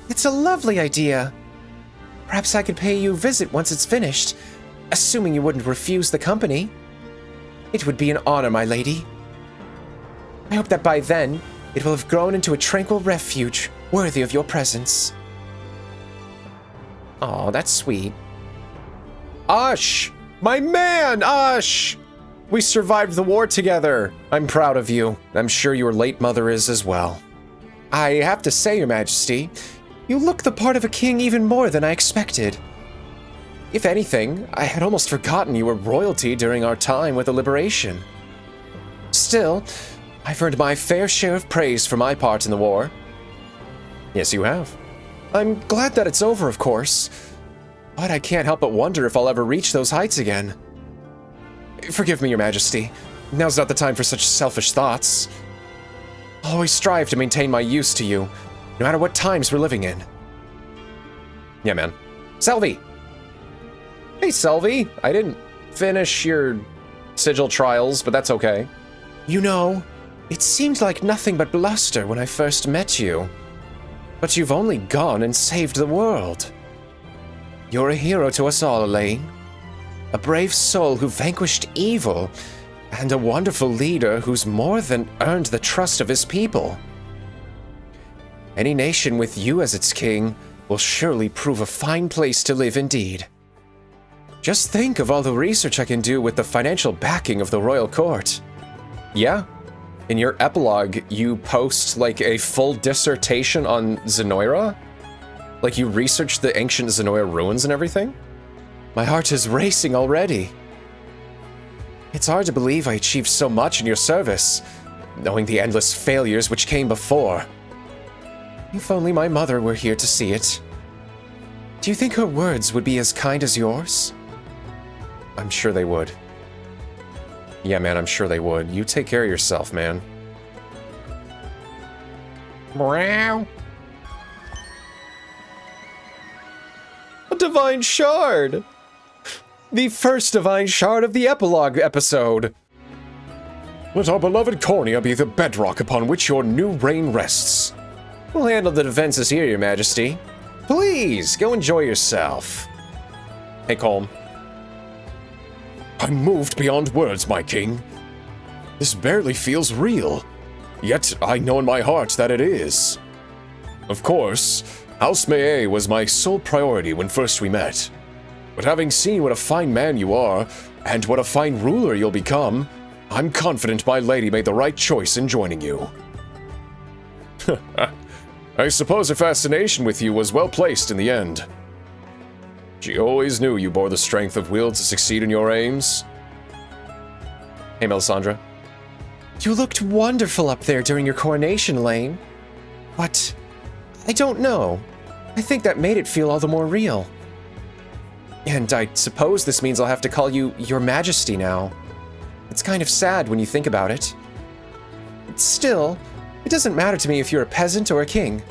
It's a lovely idea. Perhaps I could pay you a visit once it's finished, assuming you wouldn't refuse the company. It would be an honor, my lady. I hope that by then, it will have grown into a tranquil refuge worthy of your presence. Aw, that's sweet. Ush! My man, Ush! We survived the war together. I'm proud of you. I'm sure your late mother is as well. I have to say, Your Majesty, you look the part of a king even more than I expected. If anything, I had almost forgotten you were royalty during our time with the Liberation. Still, I've earned my fair share of praise for my part in the war. Yes, you have. I'm glad that it's over, of course, but I can't help but wonder if I'll ever reach those heights again. Forgive me, Your Majesty. Now's not the time for such selfish thoughts. I'll always strive to maintain my use to you, no matter what times we're living in. Yeah, man. Selvi! Hey, Selvi. I didn't finish your sigil trials, but that's okay. You know, it seemed like nothing but bluster when I first met you. But you've only gone and saved the world. You're a hero to us all, Elaine. A brave soul who vanquished evil, and a wonderful leader who's more than earned the trust of his people. Any nation with you as its king will surely prove a fine place to live indeed. Just think of all the research I can do with the financial backing of the royal court. Yeah, in your epilogue, you post like a full dissertation on Zenoira? Like you researched the ancient Zenoira ruins and everything? My heart is racing already. It's hard to believe I achieved so much in your service, knowing the endless failures which came before. If only my mother were here to see it. Do you think her words would be as kind as yours? I'm sure they would. Yeah, man, I'm sure they would. You take care of yourself, man. Meow. A divine shard! The first divine shard of the Epilogue episode. Let our beloved Cornea be the bedrock upon which your new reign rests. We'll handle the defenses here, Your Majesty. Please, go enjoy yourself. Hey, Colm. I'm moved beyond words, my king. This barely feels real, yet I know in my heart that it is. Of course, House May was my sole priority when first we met. But having seen what a fine man you are, and what a fine ruler you'll become, I'm confident my lady made the right choice in joining you. I suppose her fascination with you was well placed in the end. She always knew you bore the strength of will to succeed in your aims. Hey, Melisandre. You looked wonderful up there during your coronation, Elaine. But I don't know. I think that made it feel all the more real. And I suppose this means I'll have to call you Your Majesty now. It's kind of sad when you think about it. Still, it doesn't matter to me if you're a peasant or a king.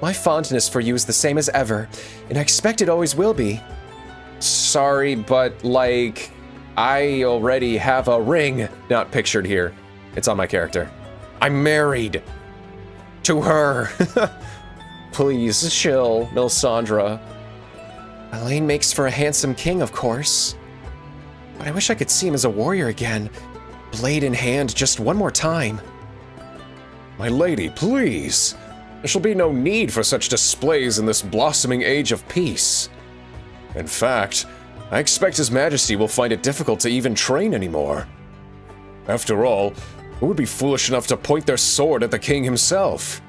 My fondness for you is the same as ever, and I expect it always will be. Sorry, but like, I already have a ring not pictured here. It's on my character. I'm married to her. Please, chill, Melisandre. Elaine makes for a handsome king, of course. But I wish I could see him as a warrior again, blade in hand just one more time. My lady, please. There shall be no need for such displays in this blossoming age of peace. In fact, I expect His Majesty will find it difficult to even train anymore. After all, who would be foolish enough to point their sword at the king himself?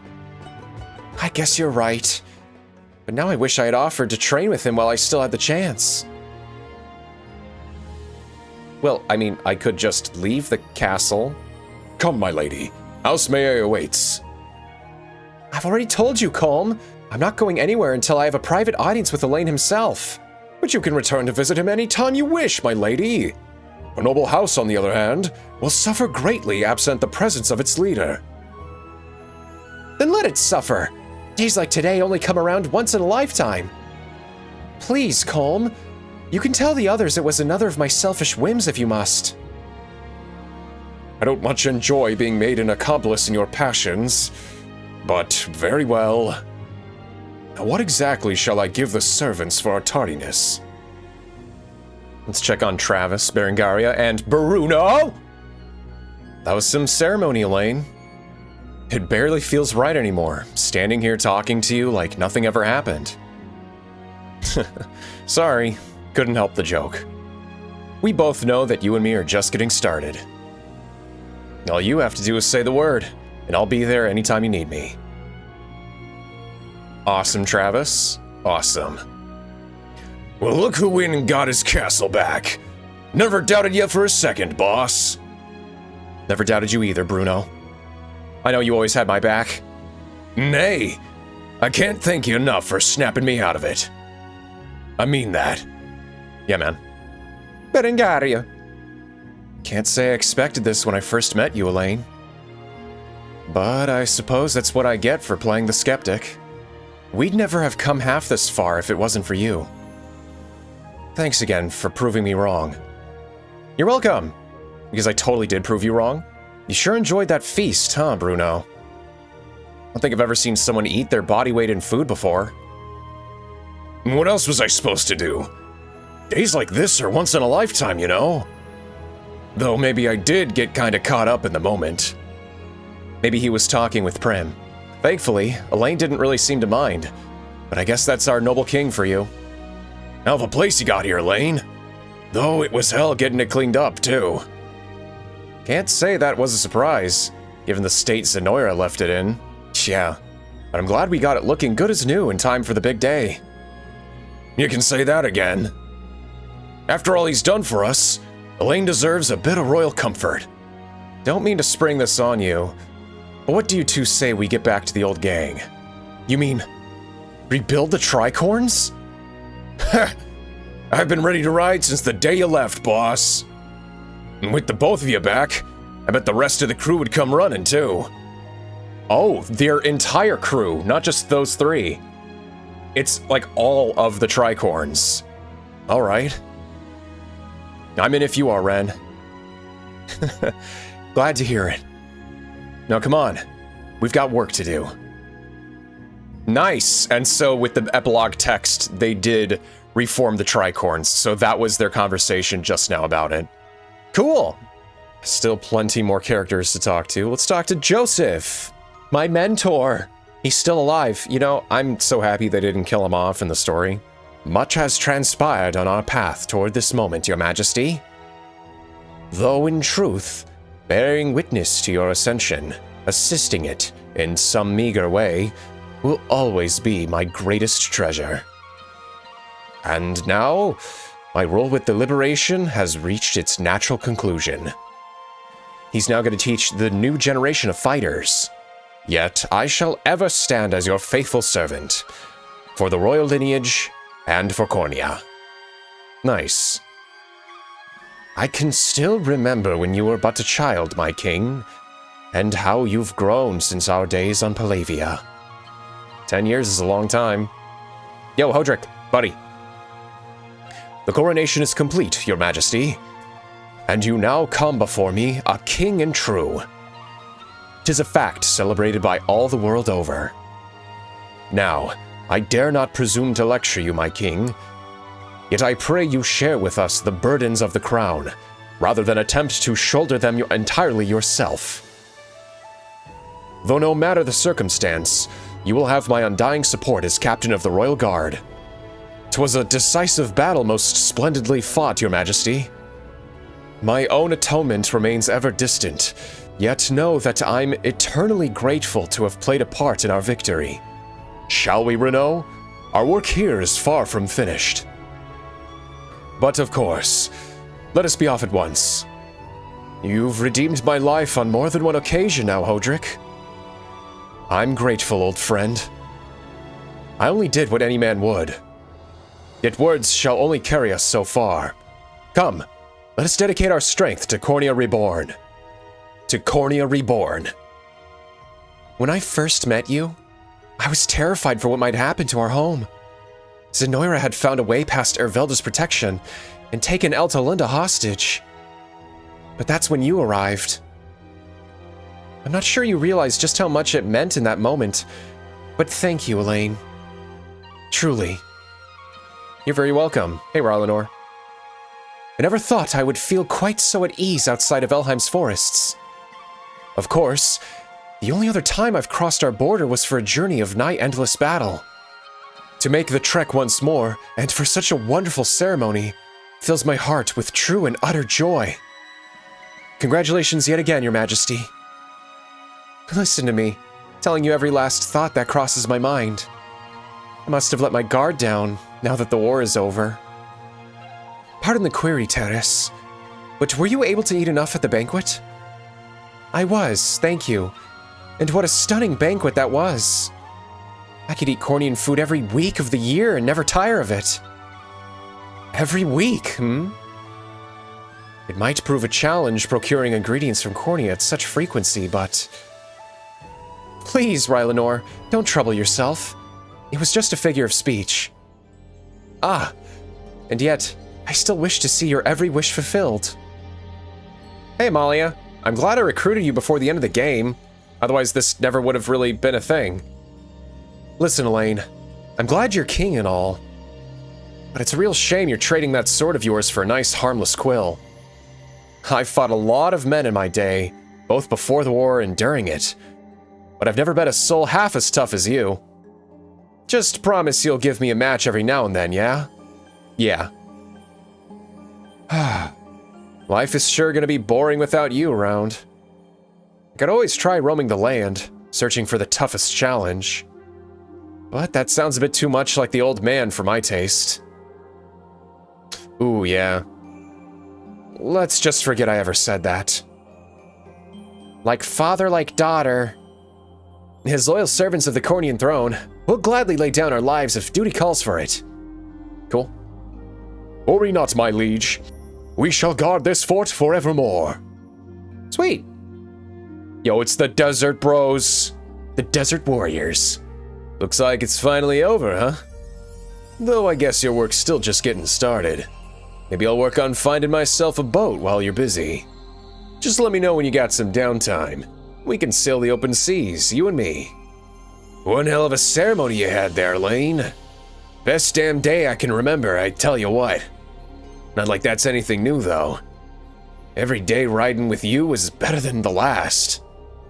I guess you're right. But now I wish I had offered to train with him while I still had the chance. Well, I mean, I could just leave the castle. Come, my lady. House May awaits. I've already told you, Colm. I'm not going anywhere until I have a private audience with Elaine himself. But you can return to visit him any time you wish, my lady. A noble house, on the other hand, will suffer greatly absent the presence of its leader. Then let it suffer. Days like today only come around once in a lifetime. Please, Colm. You can tell the others it was another of my selfish whims if you must. I don't much enjoy being made an accomplice in your passions, but very well. Now what exactly shall I give the servants for our tardiness? Let's check on Travis, Berengaria, and Bruno! That was some ceremony, Elaine. It barely feels right anymore, standing here talking to you like nothing ever happened. Sorry, couldn't help the joke. We both know that you and me are just getting started. All you have to do is say the word, and I'll be there anytime you need me. Awesome, Travis. Awesome. Well, look who went and got his castle back. Never doubted you for a second, boss. Never doubted you either, Bruno. I know you always had my back. Nay, I can't thank you enough for snapping me out of it. I mean that. Yeah, man. Berengaria. Can't say I expected this when I first met you, Elaine. But I suppose that's what I get for playing the skeptic. We'd never have come half this far if it wasn't for you. Thanks again for proving me wrong. You're welcome, because I totally did prove you wrong. You sure enjoyed that feast, huh, Bruno? I don't think I've ever seen someone eat their body weight in food before. What else was I supposed to do? Days like this are once in a lifetime, you know? Though maybe I did get kinda caught up in the moment. Maybe he was talking with Prim. Thankfully, Elaine didn't really seem to mind, but I guess that's our noble king for you. Hell of a place you got here, Elaine. Though it was hell getting it cleaned up, too. Can't say that was a surprise, given the state Zenoira left it in. Yeah, but I'm glad we got it looking good as new in time for the big day. You can say that again. After all he's done for us, Elaine deserves a bit of royal comfort. Don't mean to spring this on you, but what do you two say we get back to the old gang? You mean, rebuild the tricorns? I've been ready to ride since the day you left, boss. And with the both of you back, I bet the rest of the crew would come running, too. Oh, their entire crew, not just those three. It's like all of the tricorns. All right. I'm in if you are, Ren. Glad to hear it. Now come on, we've got work to do. Nice. And so with the epilogue text, they did reform the tricorns. So that was their conversation just now about it. Cool. Still plenty more characters to talk to. Let's talk to Joseph, my mentor. He's still alive. You know, I'm so happy they didn't kill him off in the story. Much has transpired on our path toward this moment, Your Majesty. Though in truth, bearing witness to your ascension, assisting it in some meager way, will always be my greatest treasure. And now, my role with the Liberation has reached its natural conclusion. He's now going to teach the new generation of fighters. Yet I shall ever stand as your faithful servant, for the royal lineage and for Cornea. Nice. I can still remember when you were but a child, my king, and how you've grown since our days on Palavia. 10 years is a long time. Yo, Hodrick, buddy. The coronation is complete, Your Majesty, and you now come before me a king and true. 'Tis a fact celebrated by all the world over. Now, I dare not presume to lecture you, my king, yet I pray you share with us the burdens of the crown, rather than attempt to shoulder them entirely yourself. Though no matter the circumstance, you will have my undying support as captain of the Royal Guard. 'Twas a decisive battle most splendidly fought, Your Majesty. My own atonement remains ever distant, yet know that I'm eternally grateful to have played a part in our victory. Shall we, Renaud? Our work here is far from finished. But of course, let us be off at once. You've redeemed my life on more than one occasion now, Hodrick. I'm grateful, old friend. I only did what any man would. Yet words shall only carry us so far. Come, let us dedicate our strength to Cornea Reborn. To Cornea Reborn. When I first met you, I was terrified for what might happen to our home. Zenoira had found a way past Ervelda's protection and taken Eltalinda hostage. But that's when you arrived. I'm not sure you realize just how much it meant in that moment, but thank you, Elaine. Truly. You're very welcome. Hey, Rylanor. I never thought I would feel quite so at ease outside of Elheim's forests. Of course, the only other time I've crossed our border was for a journey of nigh endless battle. To make the trek once more, and for such a wonderful ceremony, fills my heart with true and utter joy. Congratulations yet again, Your Majesty. Listen to me, telling you every last thought that crosses my mind. I must have let my guard down, now that the war is over. Pardon the query, Terrace, but were you able to eat enough at the banquet? I was, thank you. And what a stunning banquet that was. I could eat Cornean food every week of the year and never tire of it. Every week, It might prove a challenge procuring ingredients from Cornea at such frequency, but... Please, Rylanor, don't trouble yourself. It was just a figure of speech. Ah, and yet, I still wish to see your every wish fulfilled. Hey, Amalia. I'm glad I recruited you before the end of the game. Otherwise, this never would have really been a thing. Listen, Elaine. I'm glad you're king and all. But it's a real shame you're trading that sword of yours for a nice, harmless quill. I've fought a lot of men in my day, both before the war and during it. But I've never met a soul half as tough as you. Just promise you'll give me a match every now and then, yeah? Yeah. Life is sure gonna be boring without you around. I could always try roaming the land, searching for the toughest challenge. But that sounds a bit too much like the old man for my taste. Ooh, yeah. Let's just forget I ever said that. Like father, like daughter. As loyal servants of the Cornean throne, we'll gladly lay down our lives if duty calls for it. Cool. Worry not, my liege. We shall guard this fort forevermore. Sweet. Yo, it's the Desert Bros. The Desert Warriors. Looks like it's finally over, huh? Though I guess your work's still just getting started. Maybe I'll work on finding myself a boat while you're busy. Just let me know when you got some downtime. We can sail the open seas, you and me. One hell of a ceremony you had there, Lane. Best damn day I can remember, I tell you what. Not like that's anything new, though. Every day riding with you was better than the last.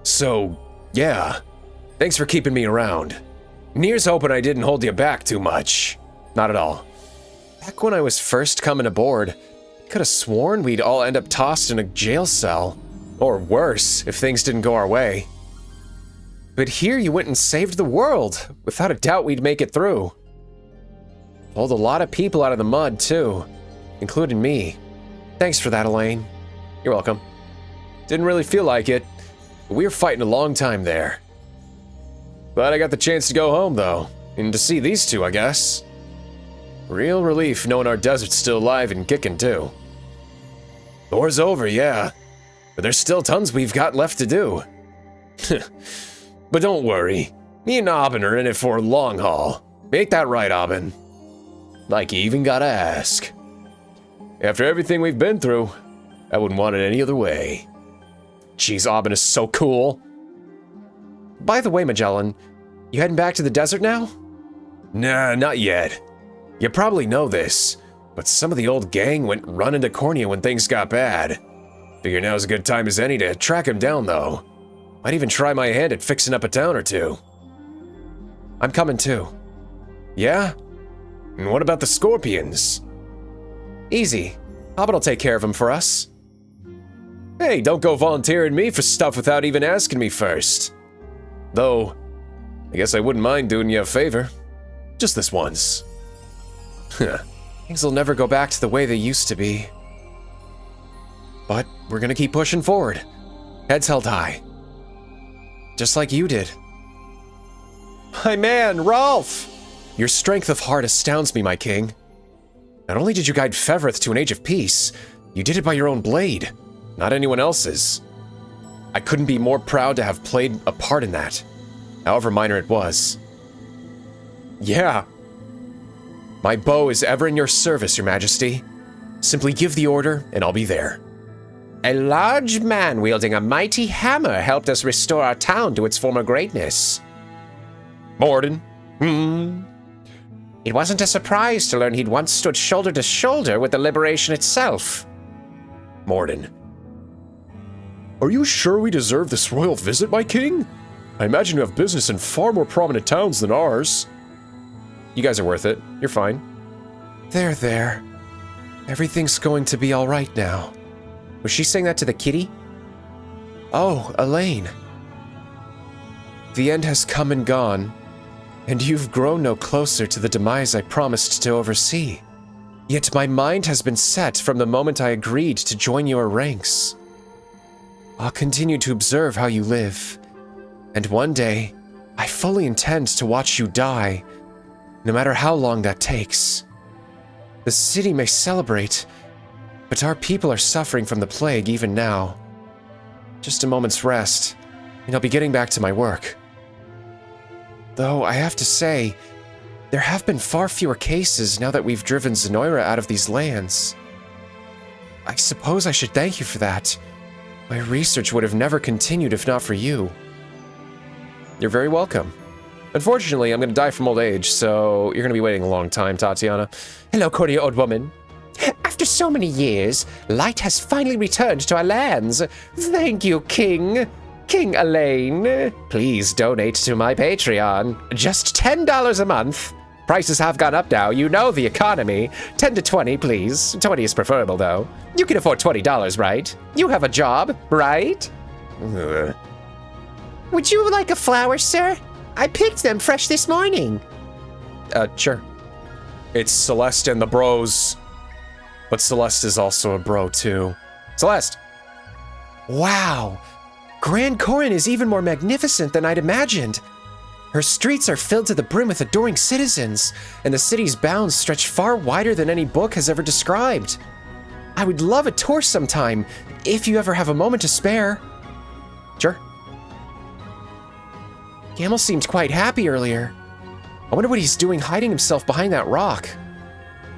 So, yeah. Thanks for keeping me around. Near's hoping I didn't hold you back too much. Not at all. Back when I was first coming aboard, I could have sworn we'd all end up tossed in a jail cell. Or worse, if things didn't go our way. But here you went and saved the world. Without a doubt we'd make it through. Pulled a lot of people out of the mud, too. Including me. Thanks for that, Elaine. You're welcome. Didn't really feel like it, but we were fighting a long time there. Glad I got the chance to go home, though. And to see these two, I guess. Real relief knowing our desert's still alive and kicking, too. The war's over, yeah. But there's still tons we've got left to do. But don't worry. Me and Aubin are in it for a long haul. Ain't that right, Aubin? Like you even gotta ask. After everything we've been through, I wouldn't want it any other way. Jeez, Aubin is so cool. By the way, Magellan, you heading back to the desert now? Nah, not yet. You probably know this, but some of the old gang went running to Cornea when things got bad. Figure now's a good time as any to track him down, though. Might even try my hand at fixing up a town or two. I'm coming too. Yeah? And what about the Scorpions? Easy. Hobbit will take care of them for us. Hey, don't go volunteering me for stuff without even asking me first. Though, I guess I wouldn't mind doing you a favor. Just this once. Things will never go back to the way they used to be. But we're gonna keep pushing forward. Heads held high. Just like you did. My man, Rolf! Your strength of heart astounds me, my king. Not only did you guide Fevrith to an age of peace, you did it by your own blade, not anyone else's. I couldn't be more proud to have played a part in that, however minor it was. Yeah. My bow is ever in your service, Your Majesty. Simply give the order, and I'll be there. A large man wielding a mighty hammer helped us restore our town to its former greatness. Morden. It wasn't a surprise to learn he'd once stood shoulder to shoulder with the liberation itself. Morden. Are you sure we deserve this royal visit, my king? I imagine you have business in far more prominent towns than ours. You guys are worth it. You're fine. There. Everything's going to be all right now. Was she saying that to the kitty? Oh, Elaine. The end has come and gone, and you've grown no closer to the demise I promised to oversee. Yet my mind has been set from the moment I agreed to join your ranks. I'll continue to observe how you live, and one day, I fully intend to watch you die, no matter how long that takes. The city may celebrate, but our people are suffering from the plague even now. Just a moment's rest, and I'll be getting back to my work. Though I have to say, there have been far fewer cases now that we've driven Zenoira out of these lands. I suppose I should thank you for that. My research would have never continued if not for you. You're very welcome. Unfortunately, I'm going to die from old age, so you're going to be waiting a long time, Tatiana. Hello, Cornea, old woman. After so many years, light has finally returned to our lands. Thank you, King. King Elaine. Please donate to my Patreon. Just $10 a month. Prices have gone up now. You know the economy. 10 to 20, please. 20 is preferable, though. You can afford $20, right? You have a job, right? Would you like a flower, sir? I picked them fresh this morning. Sure. It's Celeste and the bros. But Celeste is also a bro, too. Celeste! Wow! Grand Corin is even more magnificent than I'd imagined. Her streets are filled to the brim with adoring citizens, and the city's bounds stretch far wider than any book has ever described. I would love a tour sometime, if you ever have a moment to spare. Sure. Gamel seemed quite happy earlier. I wonder what he's doing hiding himself behind that rock.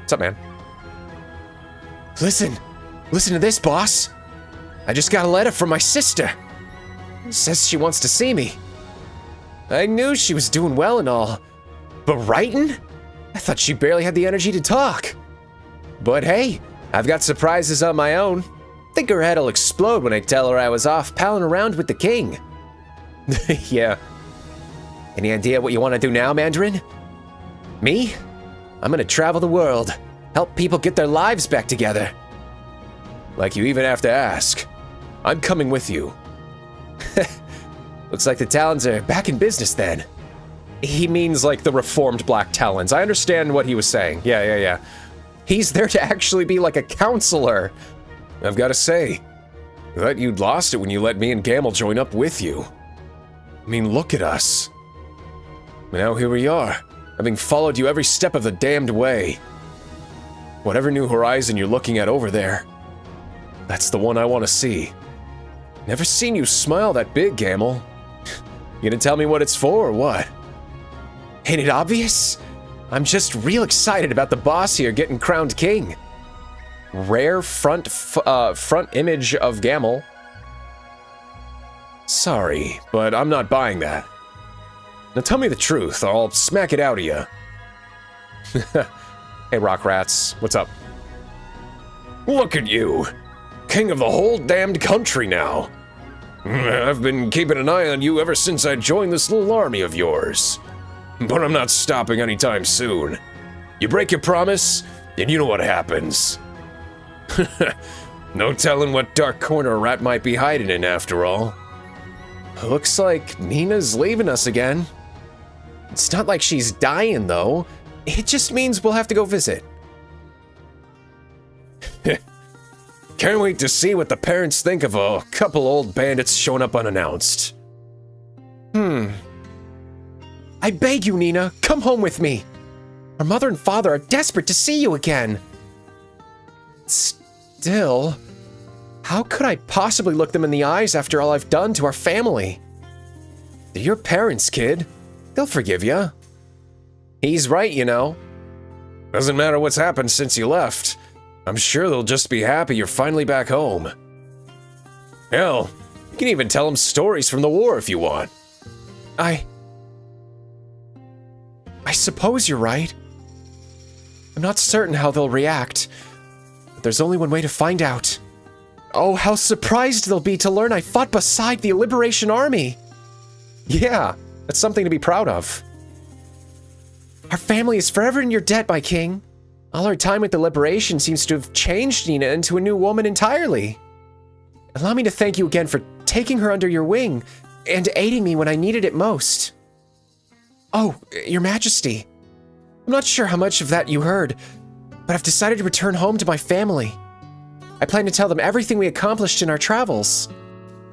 What's up, man? Listen to this, boss. I just got a letter from my sister. Says she wants to see me. I knew she was doing well and all. But writing? I thought she barely had the energy to talk. But hey, I've got surprises on my own. Think her head'll explode when I tell her I was off palling around with the king. Yeah. Any idea what you want to do now, Mandarin? Me? I'm gonna travel the world, help people get their lives back together. Like you even have to ask. I'm coming with you. Looks like the Talons are back in business then. He means like the reformed Black Talons. I understand what he was saying. Yeah. He's there to actually be like a counselor. I've got to say, I thought you'd lost it when you let me and Gamel join up with you. I mean, look at us. Now here we are, having followed you every step of the damned way. Whatever new horizon you're looking at over there, that's the one I want to see. Never seen you smile that big, Gamel. You gonna tell me what it's for or what? Ain't it obvious? I'm just real excited about the boss here getting crowned king. Rare front image of Gamel. Sorry, but I'm not buying that. Now tell me the truth, or I'll smack it out of you. Hey, Rock Rats, what's up? Look at you. King of the whole damned country now. I've been keeping an eye on you ever since I joined this little army of yours. But I'm not stopping anytime soon. You break your promise, and you know what happens. No telling what dark corner a rat might be hiding in after all. Looks like Nina's leaving us again. It's not like she's dying, though. It just means we'll have to go visit. Can't wait to see what the parents think of a couple old bandits showing up unannounced. I beg you, Nina, come home with me. Our mother and father are desperate to see you again. Still, how could I possibly look them in the eyes after all I've done to our family? They're your parents, kid. They'll forgive you. He's right, you know. Doesn't matter what's happened since you left. I'm sure they'll just be happy you're finally back home. Hell, you can even tell them stories from the war if you want. I suppose you're right. I'm not certain how they'll react, but there's only one way to find out. Oh, how surprised they'll be to learn I fought beside the Liberation Army. Yeah, that's something to be proud of. Our family is forever in your debt, my king. All our time with the Liberation seems to have changed Nina into a new woman entirely. Allow me to thank you again for taking her under your wing and aiding me when I needed it most. Oh, Your Majesty. I'm not sure how much of that you heard, but I've decided to return home to my family. I plan to tell them everything we accomplished in our travels.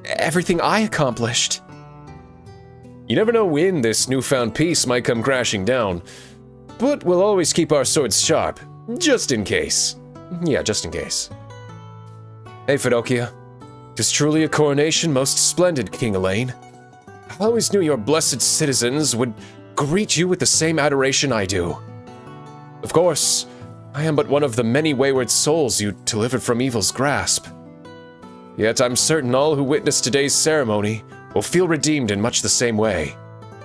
Everything I accomplished. You never know when this newfound peace might come crashing down, but we'll always keep our swords sharp, just in case. Yeah, just in case. Hey, Fidokia. 'Tis truly a coronation most splendid, King Elaine. I always knew your blessed citizens would greet you with the same adoration I do. Of course, I am but one of the many wayward souls you delivered from evil's grasp. Yet I'm certain all who witness today's ceremony will feel redeemed in much the same way.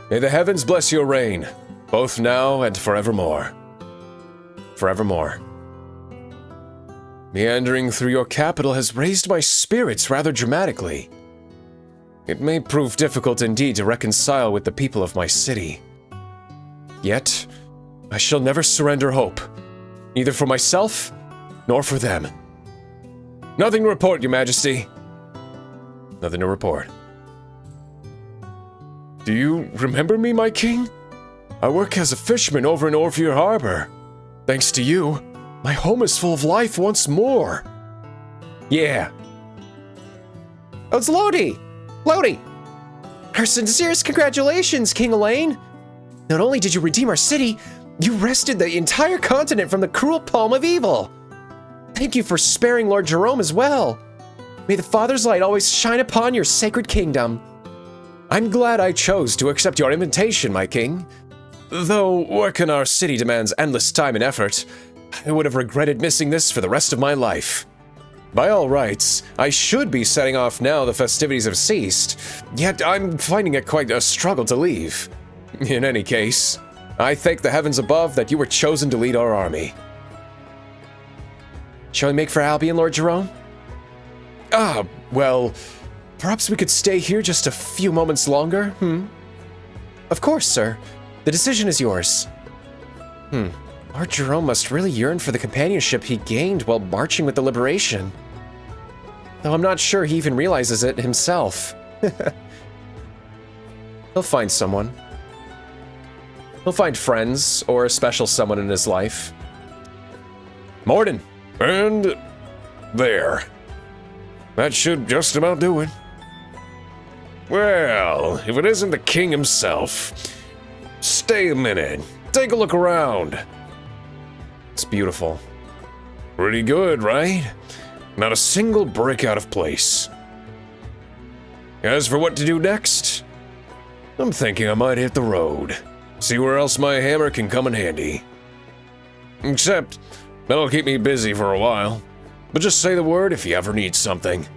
May the heavens bless your reign, both now and forevermore. Forevermore. Meandering through your capital has raised my spirits rather dramatically. It may prove difficult indeed to reconcile with the people of my city. Yet, I shall never surrender hope, neither for myself nor for them. Nothing to report, Your Majesty. Nothing to report. Do you remember me, my king? I work as a fisherman over in Orpheus Harbor. Thanks to you, my home is full of life once more. Yeah. Oh, it's Lodi! Lodi! Our sincerest congratulations, King Elaine! Not only did you redeem our city, you wrested the entire continent from the cruel palm of evil. Thank you for sparing Lord Jerome as well. May the Father's light always shine upon your sacred kingdom. I'm glad I chose to accept your invitation, my king. Though work in our city demands endless time and effort, I would have regretted missing this for the rest of my life. By all rights, I should be setting off now the festivities have ceased, yet I'm finding it quite a struggle to leave. In any case, I thank the heavens above that you were chosen to lead our army. Shall we make for Albion, Lord Jerome? Well, perhaps we could stay here just a few moments longer, Of course, sir. The decision is yours. Lord Jerome must really yearn for the companionship he gained while marching with the Liberation. Though I'm not sure he even realizes it himself. He'll find someone. He'll find friends, or a special someone in his life. Morden! And there. That should just about do it. Well, if it isn't the king himself. Stay a minute. Take a look around. It's beautiful. Pretty good, right? Not a single brick out of place. As for what to do next, I'm thinking I might hit the road. See where else my hammer can come in handy. Except, that'll keep me busy for a while. But just say the word if you ever need something.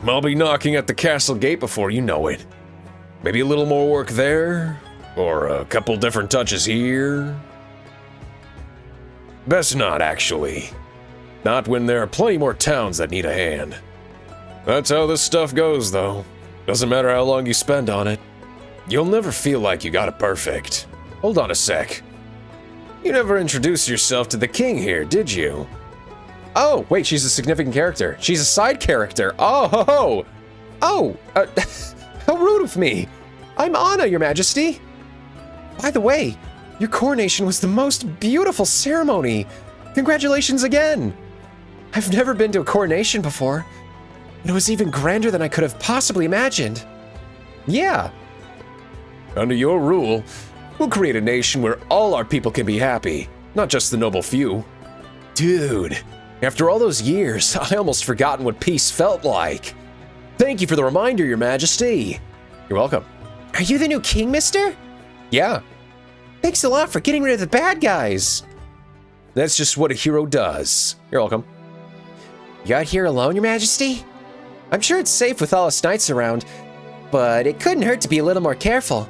I'll be knocking at the castle gate before you know it. Maybe a little more work there, or a couple different touches here. Best not, actually. Not when there are plenty more towns that need a hand. That's how this stuff goes, though. Doesn't matter how long you spend on it. You'll never feel like you got it perfect. Hold on a sec. You never introduced yourself to the king here, did you? Oh, wait, she's a significant character. She's a side character. Oh, how rude of me. I'm Anna, Your Majesty. By the way, your coronation was the most beautiful ceremony. Congratulations again. I've never been to a coronation before, but it was even grander than I could have possibly imagined. Yeah. Under your rule, we'll create a nation where all our people can be happy, not just the noble few. Dude, after all those years, I almost forgotten what peace felt like. Thank you for the reminder, Your Majesty. You're welcome. Are you the new king, mister? Yeah. Thanks a lot for getting rid of the bad guys. That's just what a hero does. You're welcome. You out here alone, Your Majesty? I'm sure it's safe with all us knights around, but it couldn't hurt to be a little more careful.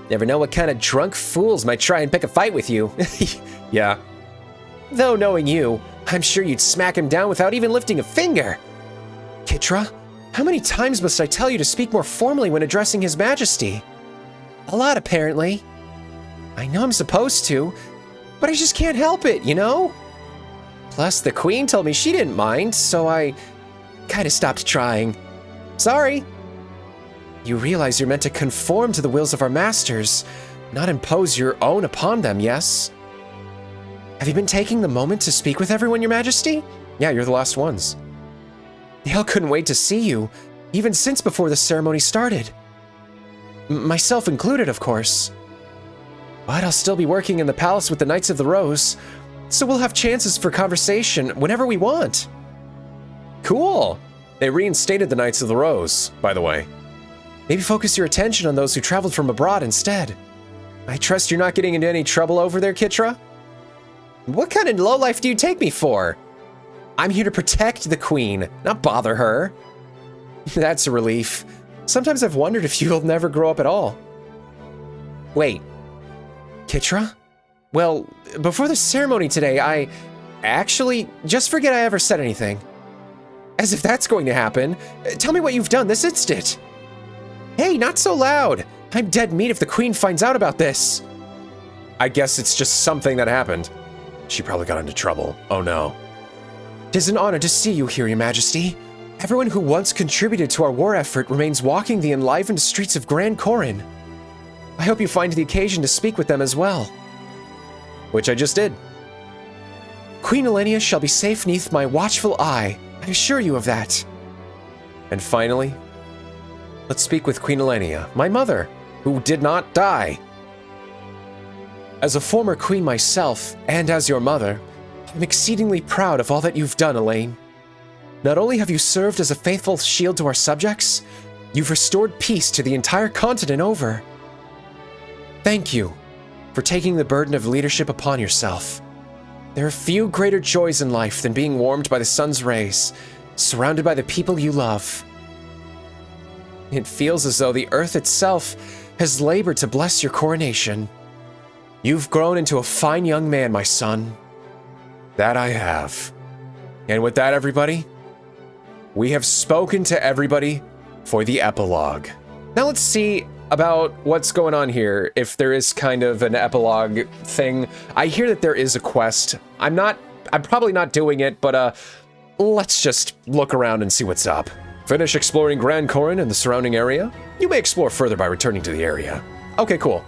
Never know what kind of drunk fools might try and pick a fight with you. Yeah. Though knowing you, I'm sure you'd smack him down without even lifting a finger. Kitra, how many times must I tell you to speak more formally when addressing His Majesty? A lot, apparently. I know I'm supposed to, but I just can't help it, you know? Plus, the Queen told me she didn't mind, so I kind of stopped trying. Sorry. You realize you're meant to conform to the wills of our masters, not impose your own upon them, yes? Have you been taking the moment to speak with everyone, Your Majesty? Yeah, you're the last ones. They all couldn't wait to see you, even since before the ceremony started. Myself included, of course. But I'll still be working in the palace with the Knights of the Rose, so we'll have chances for conversation whenever we want. Cool. They reinstated the Knights of the Rose, by the way. Maybe focus your attention on those who traveled from abroad instead. I trust you're not getting into any trouble over there, Kitra? What kind of lowlife do you take me for? I'm here to protect the Queen, not bother her. That's a relief. Sometimes I've wondered if you'll never grow up at all. Wait. Kitra? Well, before the ceremony today, Actually, just forget I ever said anything. As if that's going to happen. Tell me what you've done this instant. Hey, not so loud. I'm dead meat if the Queen finds out about this. I guess it's just something that happened. She probably got into trouble. Oh no. It is an honor to see you here, Your Majesty. Everyone who once contributed to our war effort remains walking the enlivened streets of Grand Corin. I hope you find the occasion to speak with them as well. Which I just did. Queen Elenia shall be safe neath my watchful eye. I assure you of that. And finally, let's speak with Queen Elenia, my mother, who did not die. As a former queen myself, and as your mother, I'm exceedingly proud of all that you've done, Elaine. Not only have you served as a faithful shield to our subjects, you've restored peace to the entire continent over. Thank you for taking the burden of leadership upon yourself. There are few greater joys in life than being warmed by the sun's rays, surrounded by the people you love. It feels as though the earth itself has labored to bless your coronation. You've grown into a fine young man, my son. That I have. And with that, everybody, we have spoken to everybody for the epilogue. Now let's see about what's going on here, if there is kind of an epilogue thing. I hear that there is a quest. I'm probably not doing it, but let's just look around and see what's up. Finish exploring Grand Corin and the surrounding area. You may explore further by returning to the area. Okay, cool.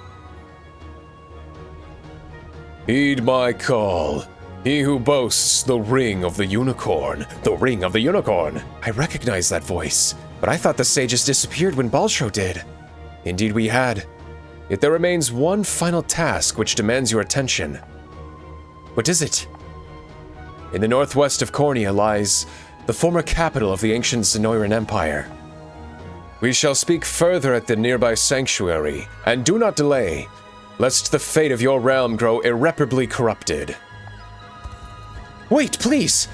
Heed my call. He who boasts the ring of the unicorn. The ring of the unicorn. I recognize that voice, but I thought the sages disappeared when Baltro did. Indeed we had. Yet there remains one final task which demands your attention. What is it? In the northwest of Cornea lies the former capital of the ancient Zenoiran Empire. We shall speak further at the nearby sanctuary, and do not delay, lest the fate of your realm grow irreparably corrupted. Wait, please!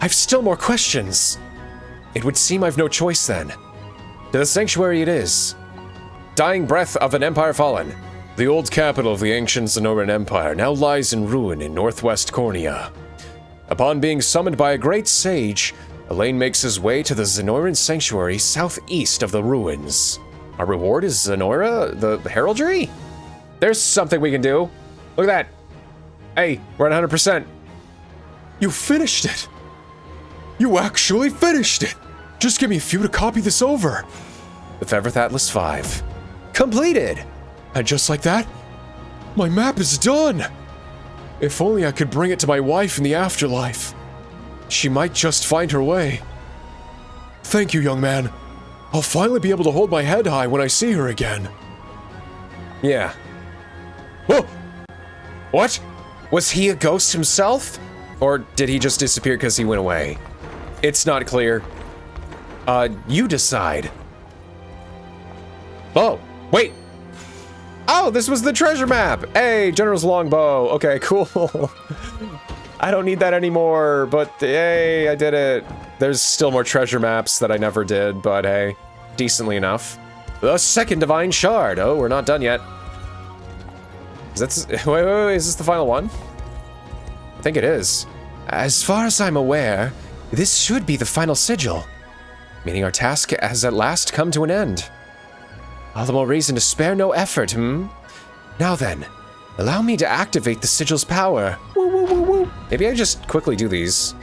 I've still more questions. It would seem I've no choice then. To the sanctuary it is. Dying breath of an empire fallen. The old capital of the ancient Zenoiran Empire now lies in ruin in northwest Cornea. Upon being summoned by a great sage, Elaine makes his way to the Zenoiran sanctuary southeast of the ruins. Our reward is Zenora, the heraldry? There's something we can do. Look at that. Hey, we're at 100%. You finished it! You actually finished it! Just give me a few to copy this over. The Fevrith Atlas 5. Completed! And just like that, my map is done! If only I could bring it to my wife in the afterlife. She might just find her way. Thank you, young man. I'll finally be able to hold my head high when I see her again. Yeah. Oh! What? Was he a ghost himself? Or did he just disappear because he went away? It's not clear. You decide. Oh, wait. Oh, this was the treasure map. Hey, General's Longbow. Okay, cool. I don't need that anymore, but hey, I did it. There's still more treasure maps that I never did, but hey, decently enough. The second Divine Shard. Oh, we're not done yet. Wait, is this the final one? I think it is. As far as I'm aware, this should be the final sigil, meaning our task has at last come to an end. All the more reason to spare no effort, hmm? Now then, allow me to activate the sigil's power. Woo, woo, woo, woo. Maybe I just quickly do these.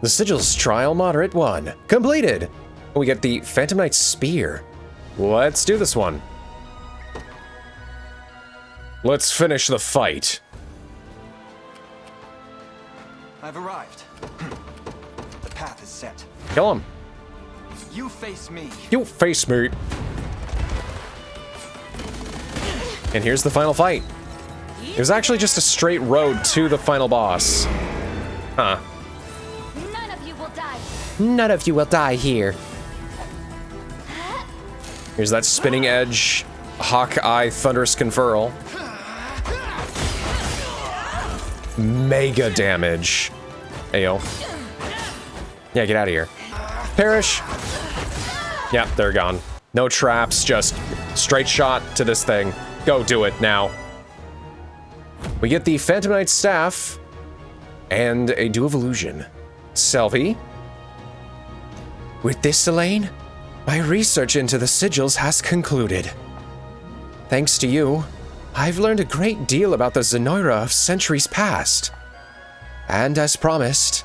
The sigil's trial moderate 1. Completed! We get the Phantom Knight's Spear. Let's do this one. Let's finish the fight. I've arrived. The path is set. Kill him. You face me. You face me. And here's the final fight. It was actually just a straight road to the final boss. Huh. None of you will die. None of you will die here. Here's that spinning edge, Hawkeye thunderous conferral. Mega damage. Ayo. Yeah, get out of here. Perish. Yep, they're gone. No traps, just straight shot to this thing. Go do it now. We get the Phantom Knight's Staff and a Dew of Illusion. Selfie. With this, Elaine, my research into the sigils has concluded. Thanks to you, I've learned a great deal about the Zenoira of centuries past. And as promised,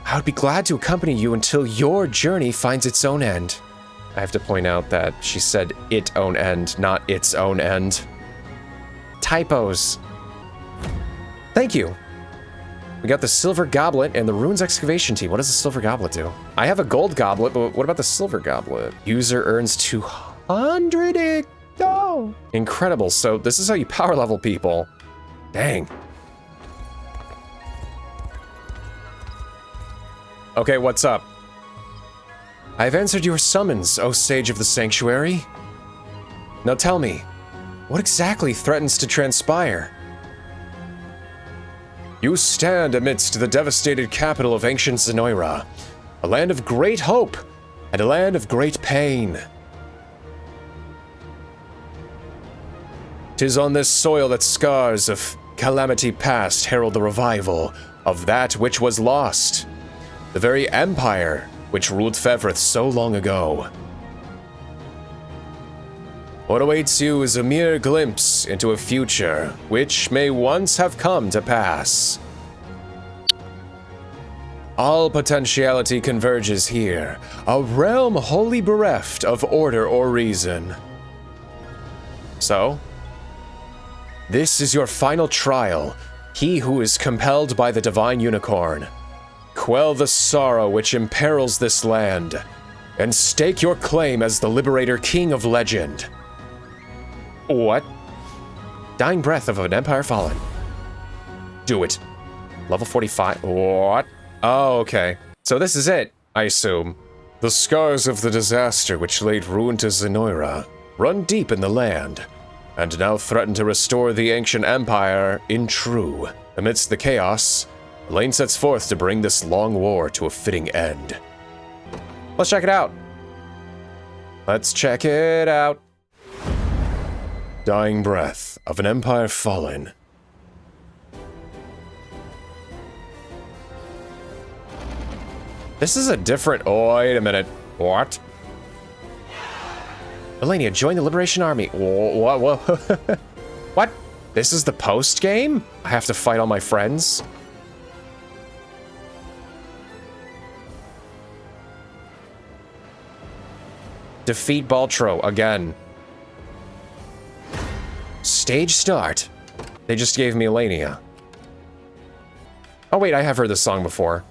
I would be glad to accompany you until your journey finds its own end. I have to point out that she said it own end, not its own end. Typos. Thank you. We got the Silver Goblet and the Runes Excavation Team. What does the Silver Goblet do? I have a Gold Goblet, but what about the Silver Goblet? User earns 200. Oh, incredible. So this is how you power level people. Dang. Okay, what's up? I've answered your summons, O Sage of the Sanctuary. Now tell me, What exactly threatens to transpire? You stand amidst the devastated capital of ancient Zenoira, a land of great hope and a land of great pain. 'Tis on this soil that scars of calamity past herald the revival of that which was lost, the very empire which ruled Fevrith so long ago. What awaits you is a mere glimpse into a future which may once have come to pass. All potentiality converges here, a realm wholly bereft of order or reason. So, this is your final trial, he who is compelled by the divine unicorn. Quell the sorrow which imperils this land, and stake your claim as the liberator king of legend. What? Dying breath of an empire fallen. Do it. Level 45. What? Oh, okay. So this is it, I assume. The scars of the disaster which laid ruin to Zenoira run deep in the land, and now threaten to restore the ancient empire in true. Amidst the chaos, Elaine sets forth to bring this long war to a fitting end. Let's check it out. Let's check it out. Dying breath of an empire fallen. This is a different... Oh, wait a minute. What? Elenia, join the Liberation Army. What? What? This is the post game? I have to fight all my friends? Defeat Baltro again. Stage start. They just gave me Elenia. Oh wait, I have heard this song before.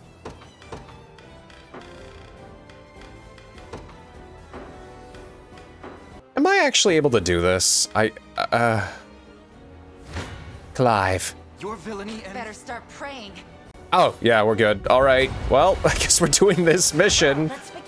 Am I actually able to do this? Clive. Your villainy and Better start praying. Oh, yeah, we're good. All right. Well, I guess we're doing this mission. Let's begin.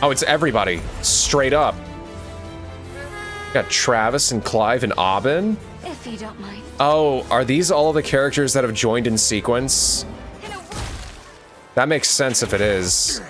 Oh, it's everybody. Straight up. Got Travis and Clive and Aubin. If you don't mind. Oh, are these all the characters that have joined in sequence? That makes sense if it is.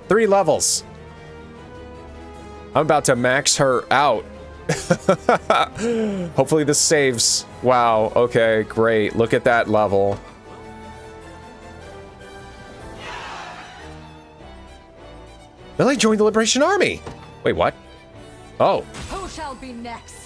3 levels. I'm about to max her out. Hopefully this saves. Wow, okay, great. Look at that level. Lily joined the Liberation Army. Wait, what? Oh. Who shall be next?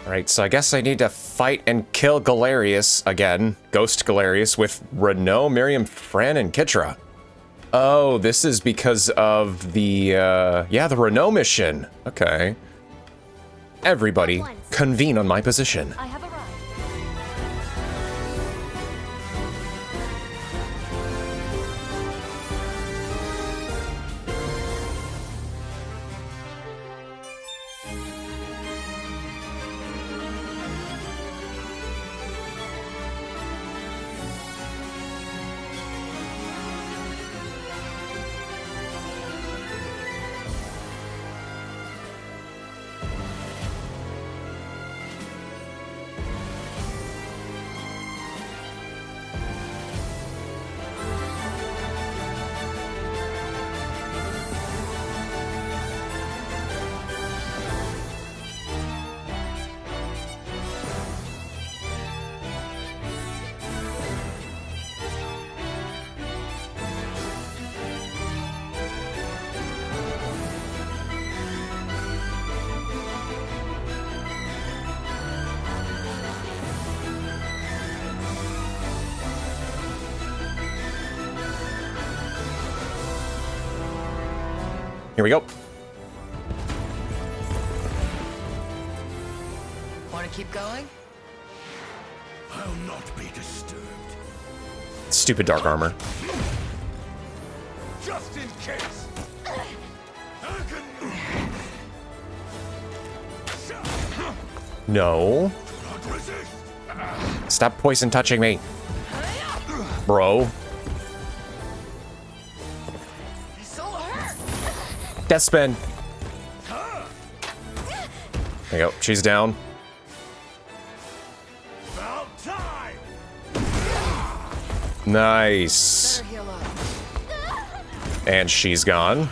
Alright, so I guess I need to fight and kill Galerius again. Ghost Galerius with Renault, Miriam, Fran, and Kitra. Oh, this is because of the, yeah, the Renault mission. Okay. Everybody, convene on my position. I have arrived. Here we go. Want to keep going? I'll not be disturbed. Stupid dark armor. Just in case. No. Not resist. Stop poison touching me. Bro. So hurt. Death spin. There you go. She's down. About time. Nice. Better heal up. And she's gone.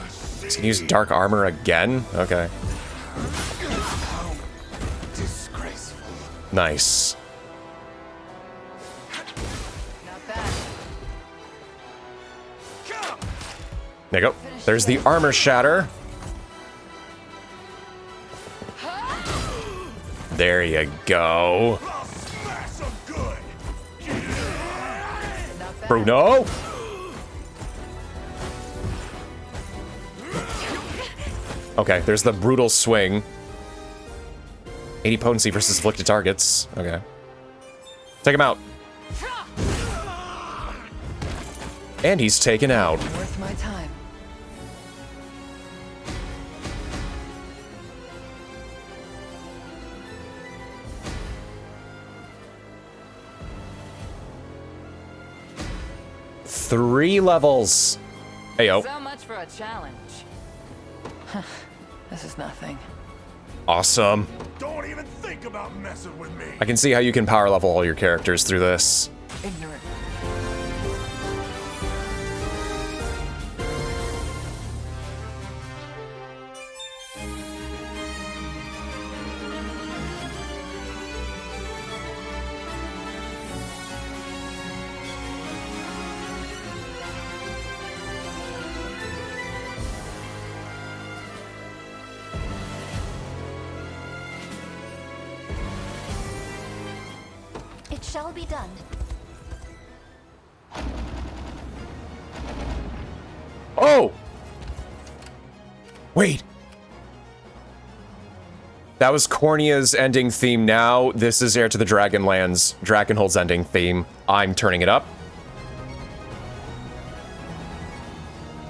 So you can use dark armor again? Okay. Disgraceful. Nice. Not bad. Come. There you go. There's the armor shatter. There you go. I'll smash some good. Not bad. Bruno. Okay, there's the brutal swing. 80 potency versus afflicted targets. Okay. Take him out. And he's taken out. Worth my time. Three levels. Heyo. So much for a challenge. This is nothing. Awesome. Don't even think about messing with me. I can see how you can power level all your characters through this. Ignorant. It shall be done. Oh! Wait. That was Cornea's ending theme. Now this is Heir to the Dragonlands Dragonhold's ending theme. I'm turning it up.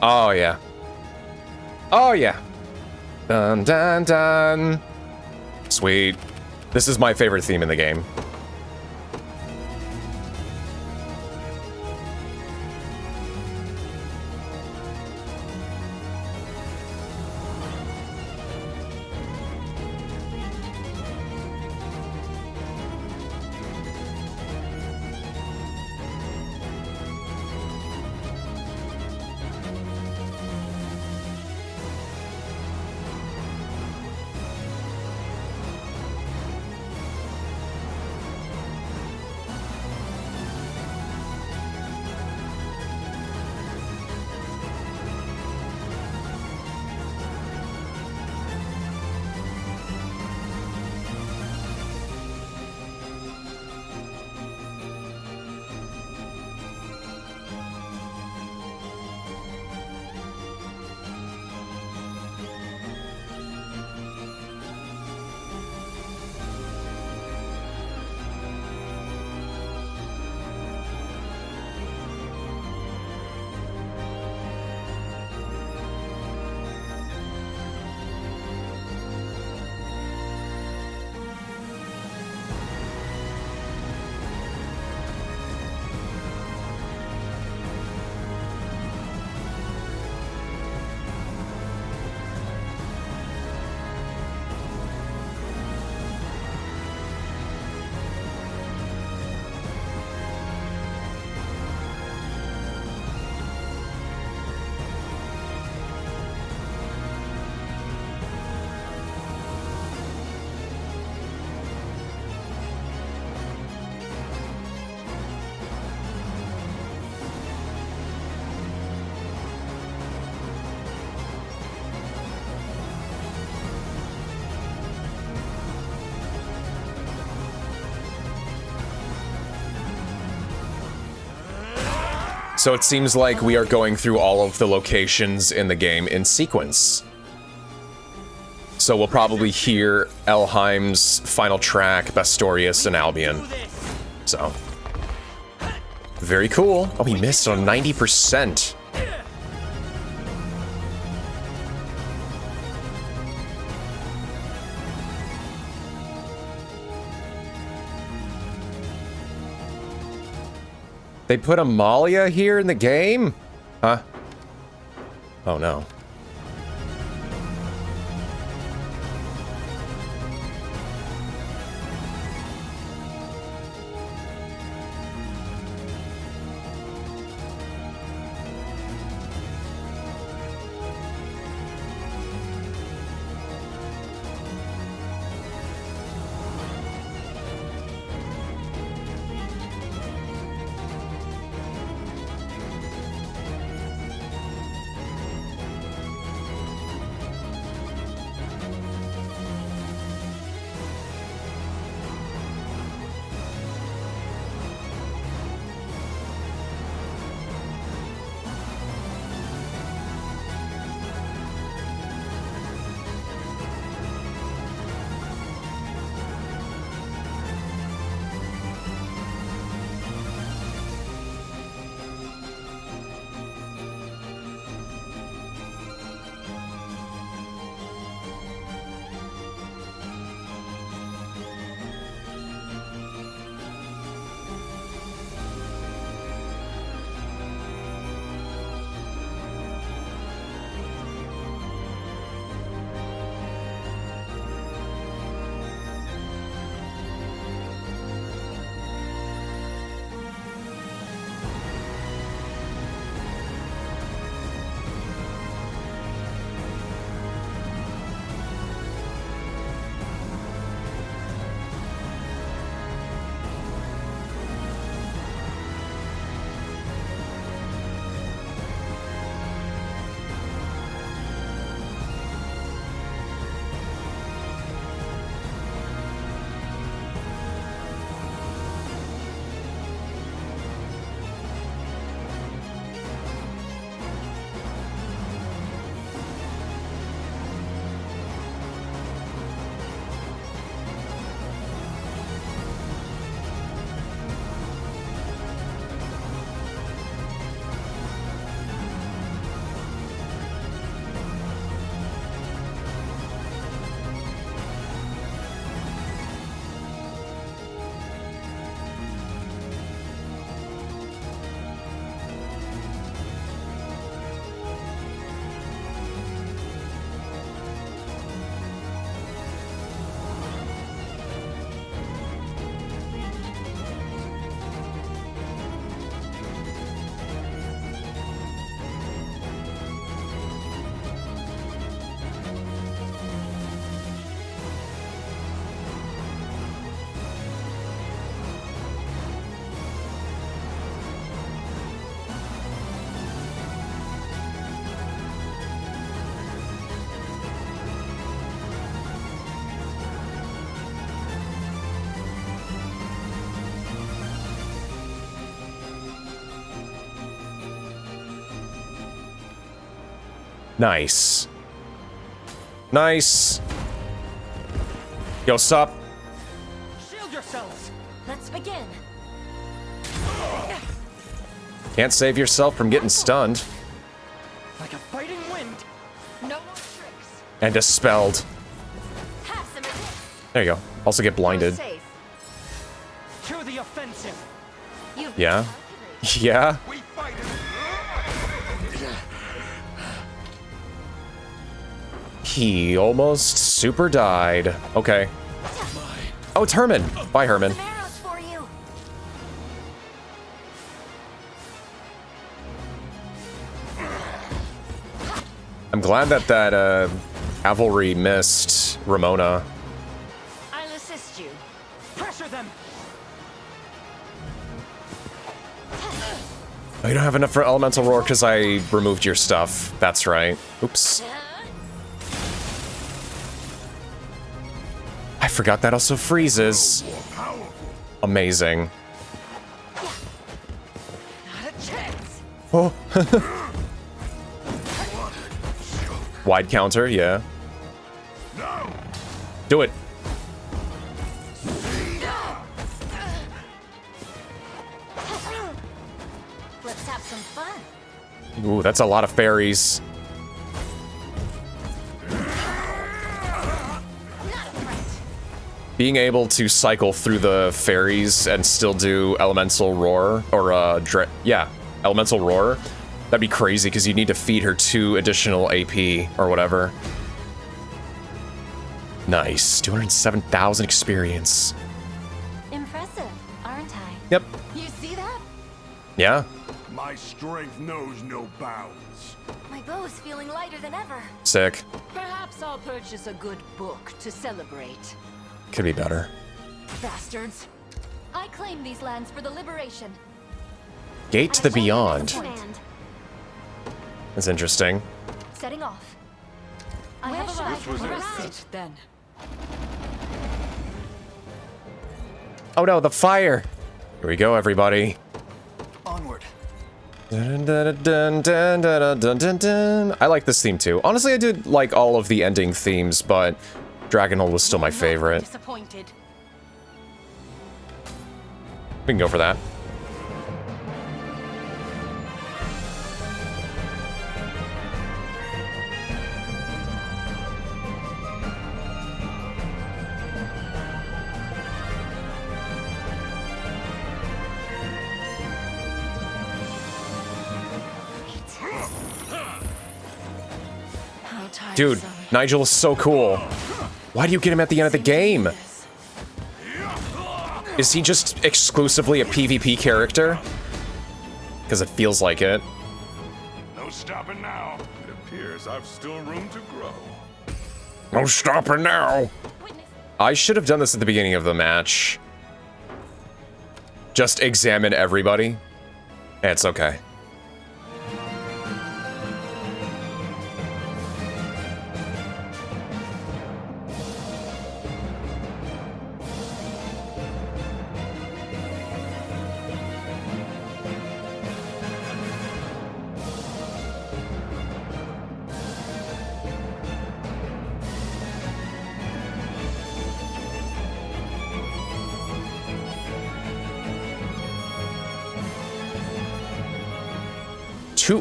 Oh yeah. Oh yeah. Dun dun dun. Sweet. This is my favorite theme in the game. So it seems like we are going through all of the locations in the game in sequence. So we'll probably hear Elheim's final track, Bastorius and Albion. So, very cool. Oh, he missed on 90%. They put Amalia here in the game? Huh? Oh no. Nice. Nice. Yo, sup? Shield yourselves! Let's begin. Can't save yourself from getting stunned. Like a biting wind! No more tricks. And dispelled. Have some of this. There you go. Also get blinded. Safe. To the offensive! You've Yeah. calculated. Yeah. We fight it! He almost super died. Okay. Oh, it's Herman. Bye, Herman. Some arrows for you. I'm glad that cavalry missed Ramona. I'll assist you. Pressure them! Oh, you don't have enough for Elemental Roar because I removed your stuff. That's right. Oops. I forgot that also freezes. Amazing. Not a chance! Oh. Wide counter, yeah. Do it. Let's have some fun. Ooh, that's a lot of fairies. Not a threat. Being able to cycle through the fairies and still do elemental roar, or elemental roar, that'd be crazy because you need to feed her 2 additional AP or whatever. Nice, 207,000 experience. Impressive, aren't I? Yep. You see that? Yeah. My strength knows no bounds. My bow's feeling lighter than ever. Sick. Perhaps I'll purchase a good book to celebrate. Could be better. Bastards. I claim these lands for the liberation. Gate to the I shall Beyond. command. That's interesting. Setting off. I Where have should I arrived. go? Press it then. Oh no, the fire! Here we go, everybody. Onward. Dun, dun, dun, dun, dun, dun, dun, dun. I like this theme too. Honestly, I did like all of the ending themes, but Dragonhold was still my favorite. Disappointed. We can go for that. How tiresome. Dude, Nigel is so cool. Why do you get him at the end of the game? Is he just exclusively a PvP character? Because it feels like it. No stopping now. It appears I've still room to grow. No stopping now. I should have done this at the beginning of the match. Just examine everybody. It's okay.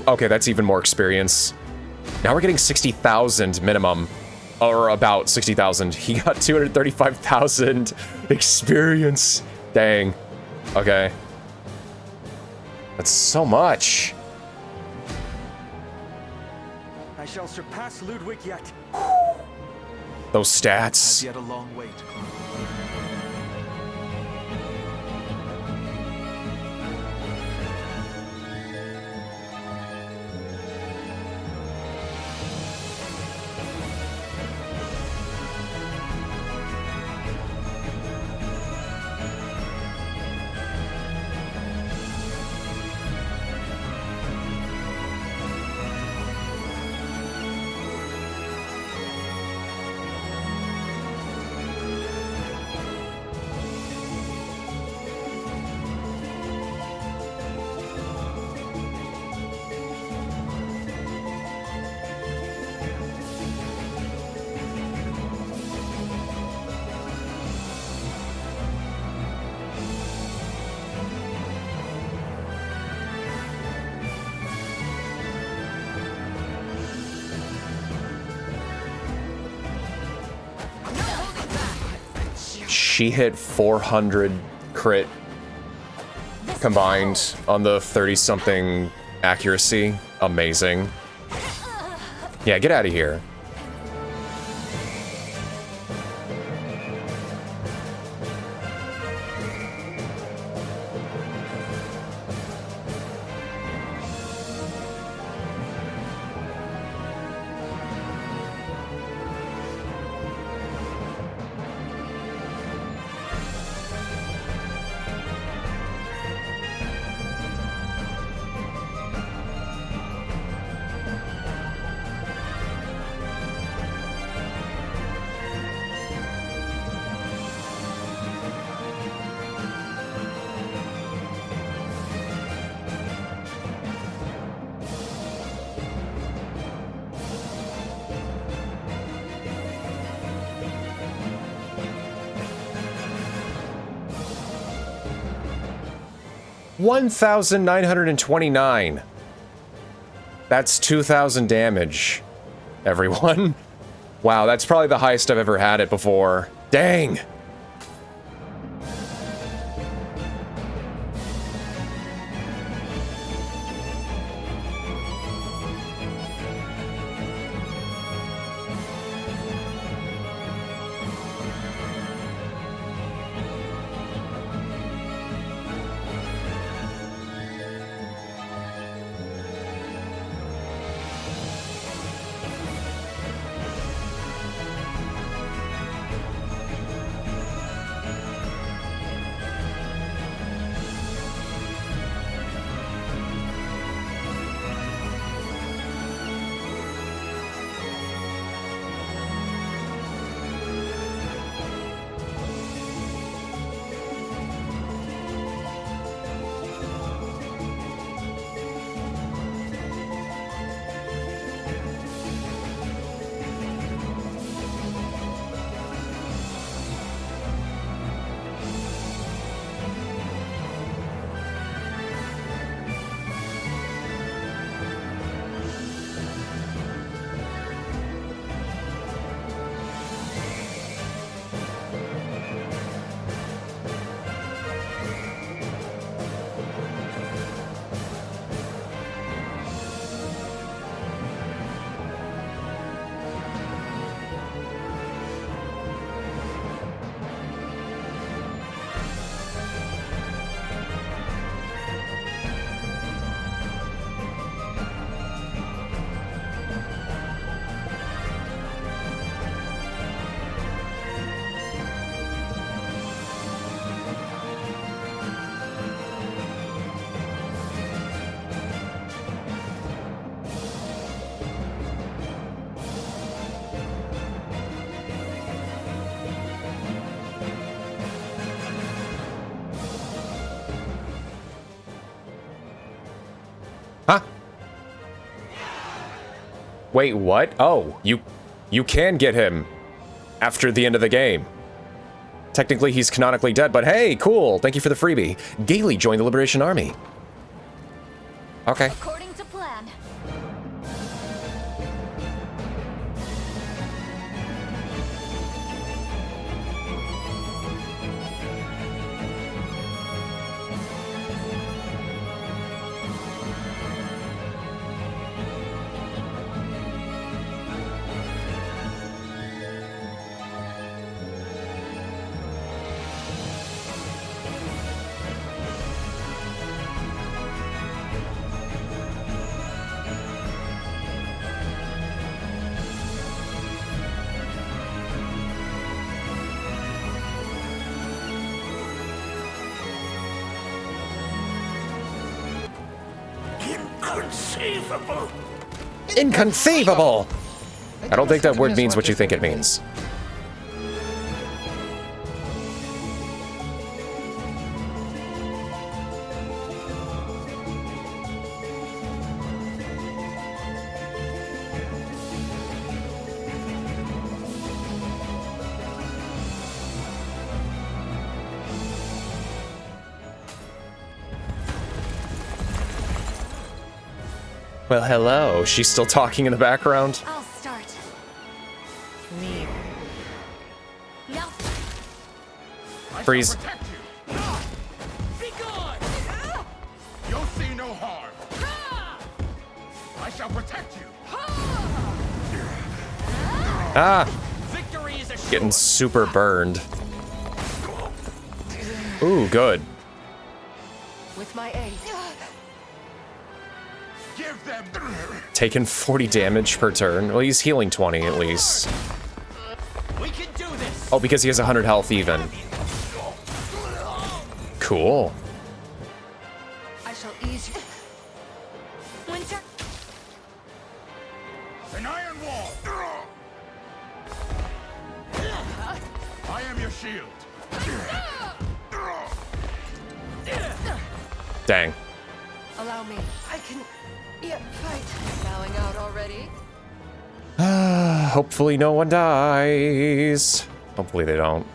Okay, that's even more experience. Now we're getting 60,000 minimum, or about 60,000. He got 235,000 experience. Dang. Okay. That's so much. I shall surpass Ludwig yet. Those stats. Yet a long way to climb. She hit 400 crit combined on the 30-something accuracy. Amazing. Yeah, get out of here. 1,929. That's 2,000 damage, everyone. Wow, that's probably the highest I've ever had it before. Dang! Huh? Wait, what? Oh, you can get him after the end of the game. Technically, he's canonically dead, but hey, cool. Thank you for the freebie. Gaily joined the Liberation Army. Okay. According to plan. Inconceivable! Inconceivable! I don't think that word means what you think it means. Well, hello. She's still talking in the background. I'll start. Me. No. Freeze. Protect you. Be gone! You'll see no harm. I shall protect you. Ah! Victory is assured. Getting super burned. Ooh, good. With my aid. Give them. Taking 40 damage per turn. Well, he's healing 20 at least. We can do this. Oh, because he has 100 health even. Cool. I shall ease you. Winter. An iron wall. I am your shield. Dang. Allow me. I can yet fight. Bowing out already. Hopefully no one dies. Hopefully they don't.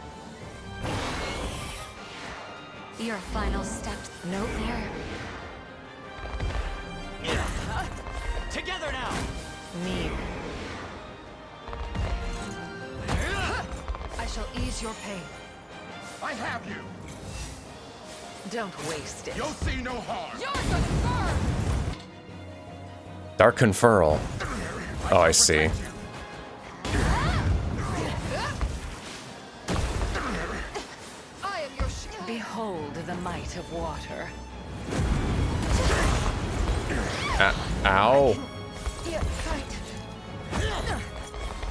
Your final steps. No fear. mean. I shall ease your pain. I have you. Don't waste it. You'll see no harm. You're confirmed! Dark Conferral. Oh, I see. I am your shield. Behold the might of water. Ow. Yeah, fight.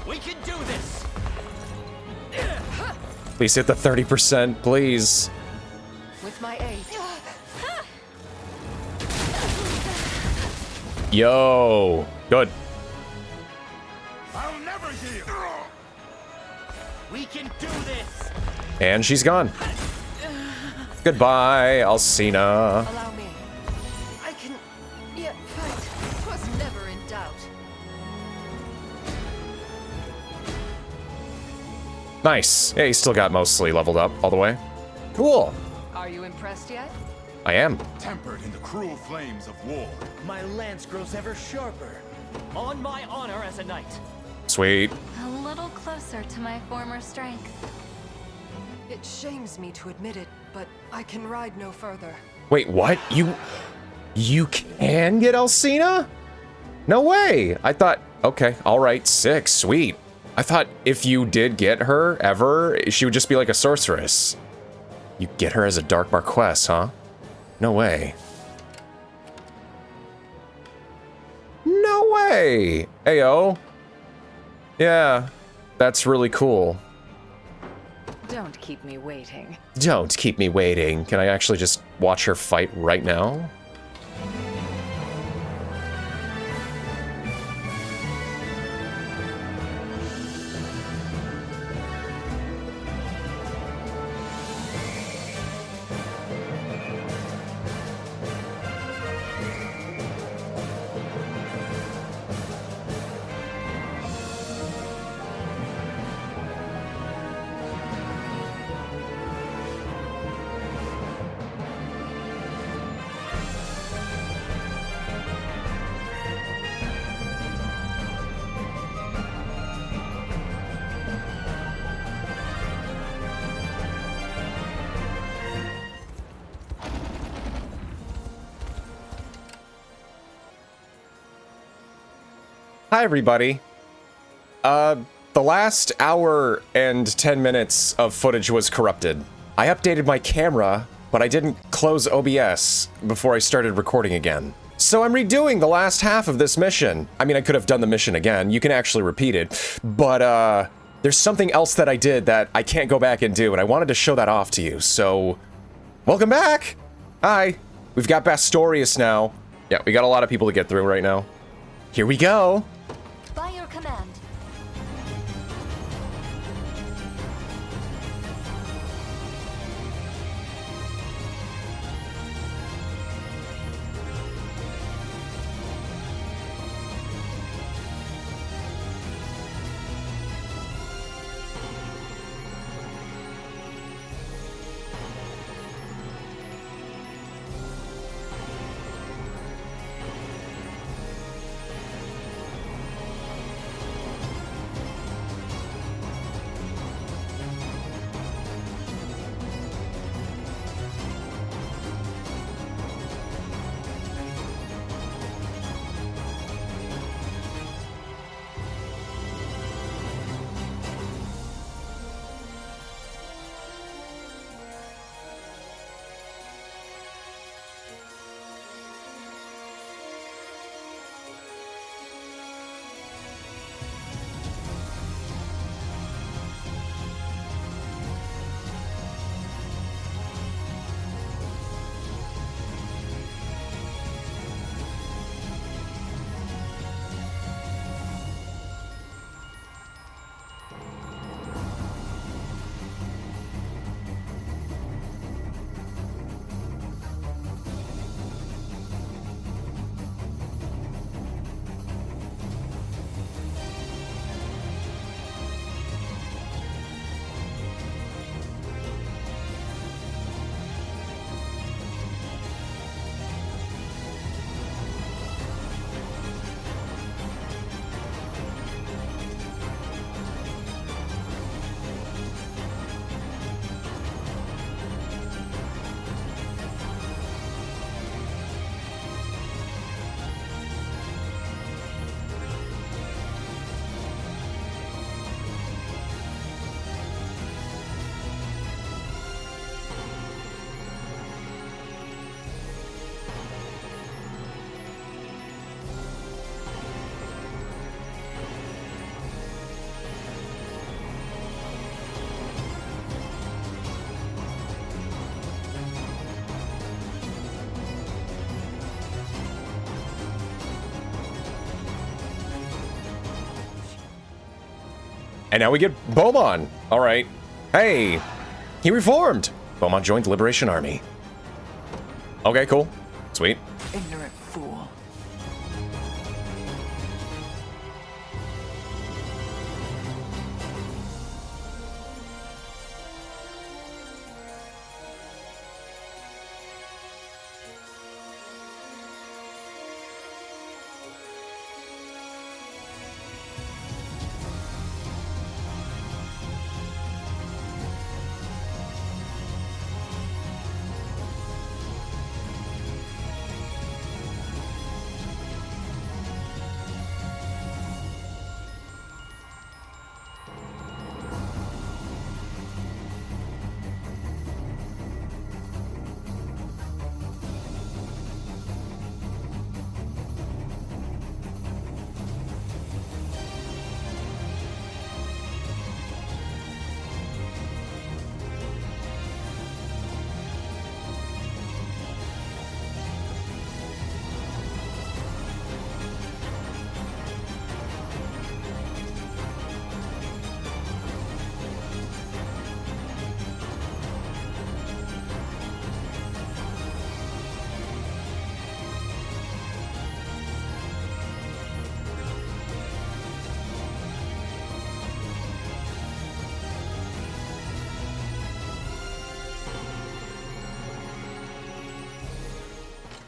We can do this! Please hit the 30%, please. With my aid. Yo. Good. I'll never yield. We can do this! And she's gone. Goodbye, Alcina. Allow me. I can yet fight. Was never in doubt. Nice. Yeah, he still got mostly leveled up all the way. Cool. Are you impressed yet? I am. Tempered in the cruel flames of war. My lance grows ever sharper. On my honor as a knight. Sweet. A little closer to my former strength. It shames me to admit it, but I can ride no further. Wait, what? You can get Alcina? No way. I thought, okay, all right, sick, sweet. I thought if you did get her ever, she would just be like a sorceress. You get her as a Dark Marquess, huh? No way. No way. Ayo. Yeah, that's really cool. Don't keep me waiting. Don't keep me waiting. Can I actually just watch her fight right now? Hi, everybody. The last hour and 10 minutes of footage was corrupted. I updated my camera, but I didn't close OBS before I started recording again. So I'm redoing the last half of this mission. I mean, I could have done the mission again. You can actually repeat it. But, there's something else that I did that I can't go back and do, and I wanted to show that off to you. So, welcome back! Hi. We've got Bastorius now. Yeah, we got a lot of people to get through right now. Here we go. By your command. And now we get Beaumont. All right. Hey, he reformed. Beaumont joined the Liberation Army. Okay, cool. Sweet. Ignorant fool.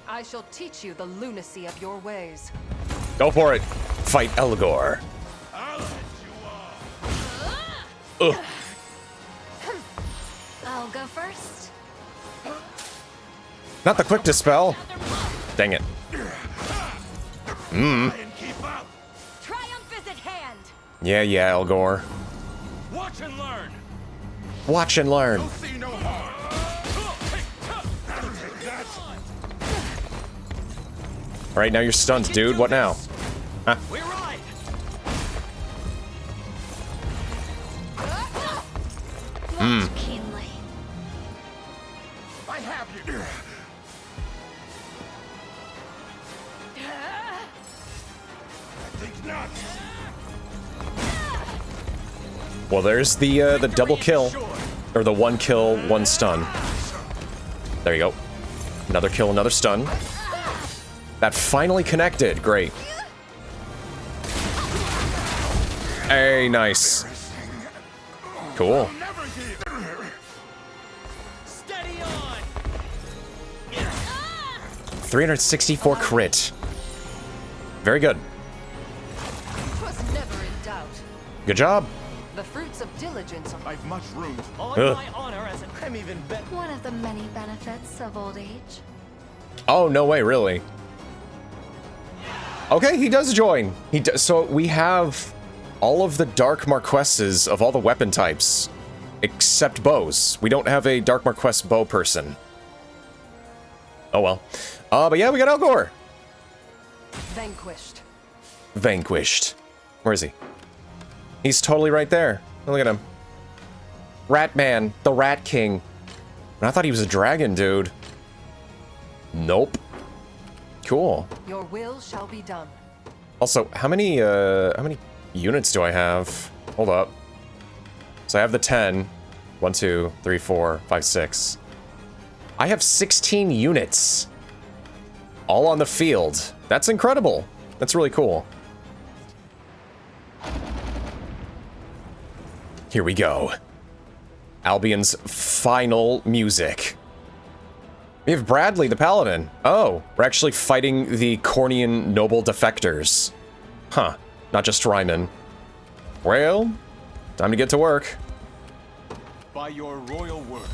I shall teach you the lunacy of your ways. Go for it. Fight Elgor. I'll let you off. Ugh. I'll go first. Not the quick dispel. Dang it. Try and keep up. Triumph is at hand. Yeah, Elgor. Watch and learn. Watch and learn. You'll see no harm. That's All right, now you're stunned, dude. What now? Huh? We ride. Watch keenly. I have you. I think not. Well, there's the double kill, or the one kill, one stun. There you go. Another kill, another stun. That finally connected. Great. Hey, nice. Cool. Never yield. Steady on. 364 crit. Very good. Was never in doubt. Good job. The fruits of diligence are I've much room. On Ugh. my honor as I'm even better. One of the many benefits of old age. Oh, no way, really. Okay, he does join. So we have all of the Dark Marquesses of all the weapon types, except bows. We don't have a Dark Marquess bow person. Oh well. But yeah, we got Elgor. vanquished. Vanquished. Where is he? He's totally right there. Look at him. Rat Man, the Rat King. And I thought he was a dragon, dude. Nope. Cool. Your will shall be done. Also, how many units do I have? Hold up. So I have the 10. 1, 2, 3, 4, 5, 6. I have 16 units. All on the field. That's incredible. That's really cool. Here we go. Albion's final music. We have Bradley, the Paladin. Oh, we're actually fighting the Cornian noble defectors. Huh, not just Ryman. Well, time to get to work. By your royal word.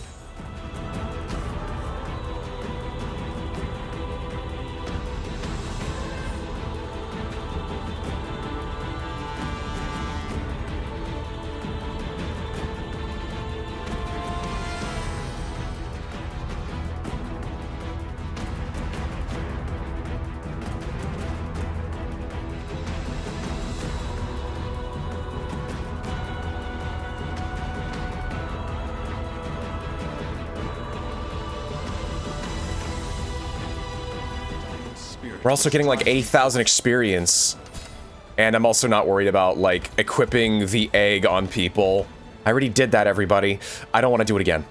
We're also getting like 80,000 experience. And I'm also not worried about, like, equipping the egg on people. I already did that, everybody. I don't want to do it again.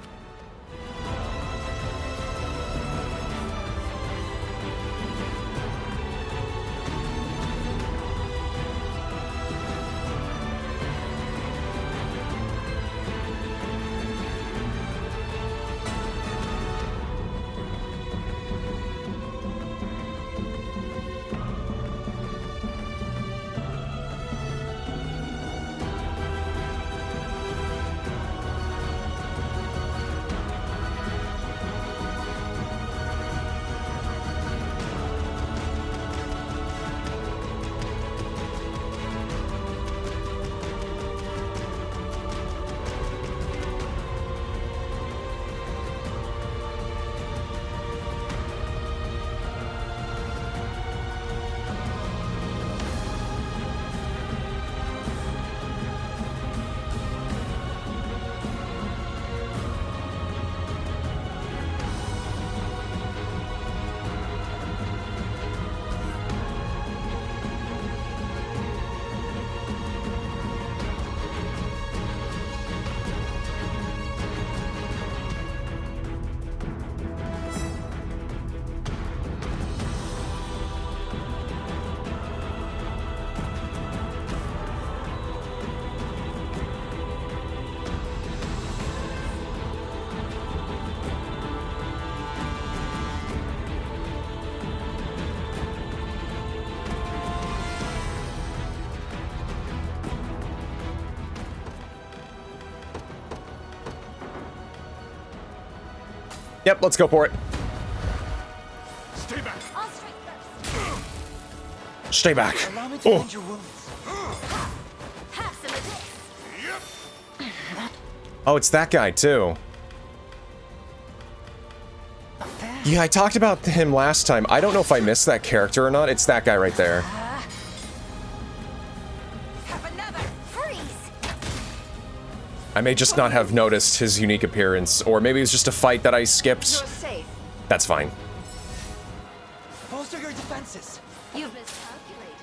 Yep, let's go for it. Stay back. I'll strike first. Stay back. Allow me to mend your wounds. Have some of this. Yep. Oh, it's that guy, too. Yeah, I talked about him last time. I don't know if I missed that character or not. It's that guy right there. Have another. Freeze. I may just not have noticed his unique appearance, or maybe it was just a fight that I skipped. You're safe. That's fine. Bolster your defenses. You've miscalculated.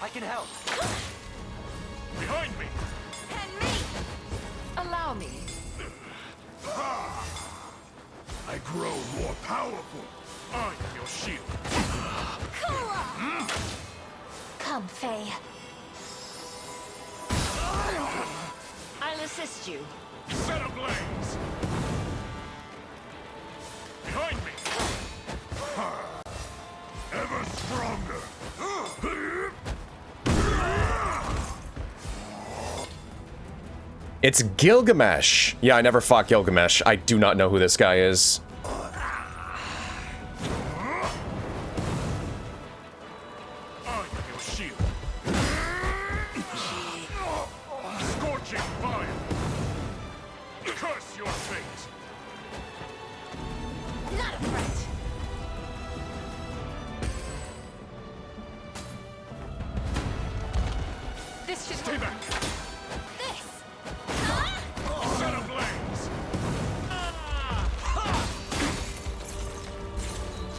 I can help. Behind me. And me. Allow me. I grow more powerful. I'm your shield. Come, Faye. I'll assist you. Set ablaze. Behind me. Ever stronger. It's Gilgamesh. Yeah, I never fought Gilgamesh. I do not know who this guy is. I'm your shield. Scorching fire. Curse your fate. Not a threat. This should Stay work. back. This. Set ablaze.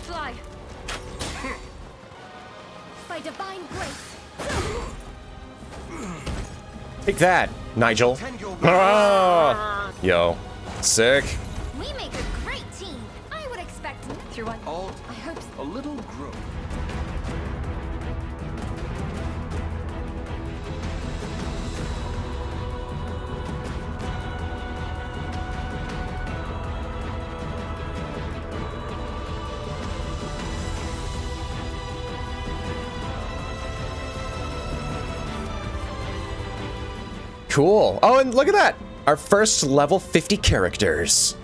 Fly. By divine grace. Take that, Nigel. Tend your Ah! Yo, sick. We make a great team. I would expect through one. Alt. I hope so. A little growth. Cool. Oh, and look at that. Our first level 50 characters.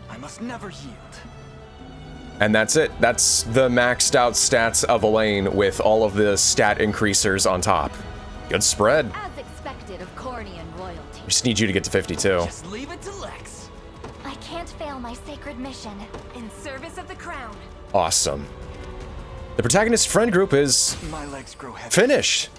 I must never yield. And that's it. That's the maxed out stats of Elaine with all of the stat increasers on top. Good spread. As expected of Cornian royalty. We just need you to get to 52. Just leave it to Lex. I can't fail my sacred mission. In service of the crown. Awesome. The protagonist friend group is My legs grow heavy. finished.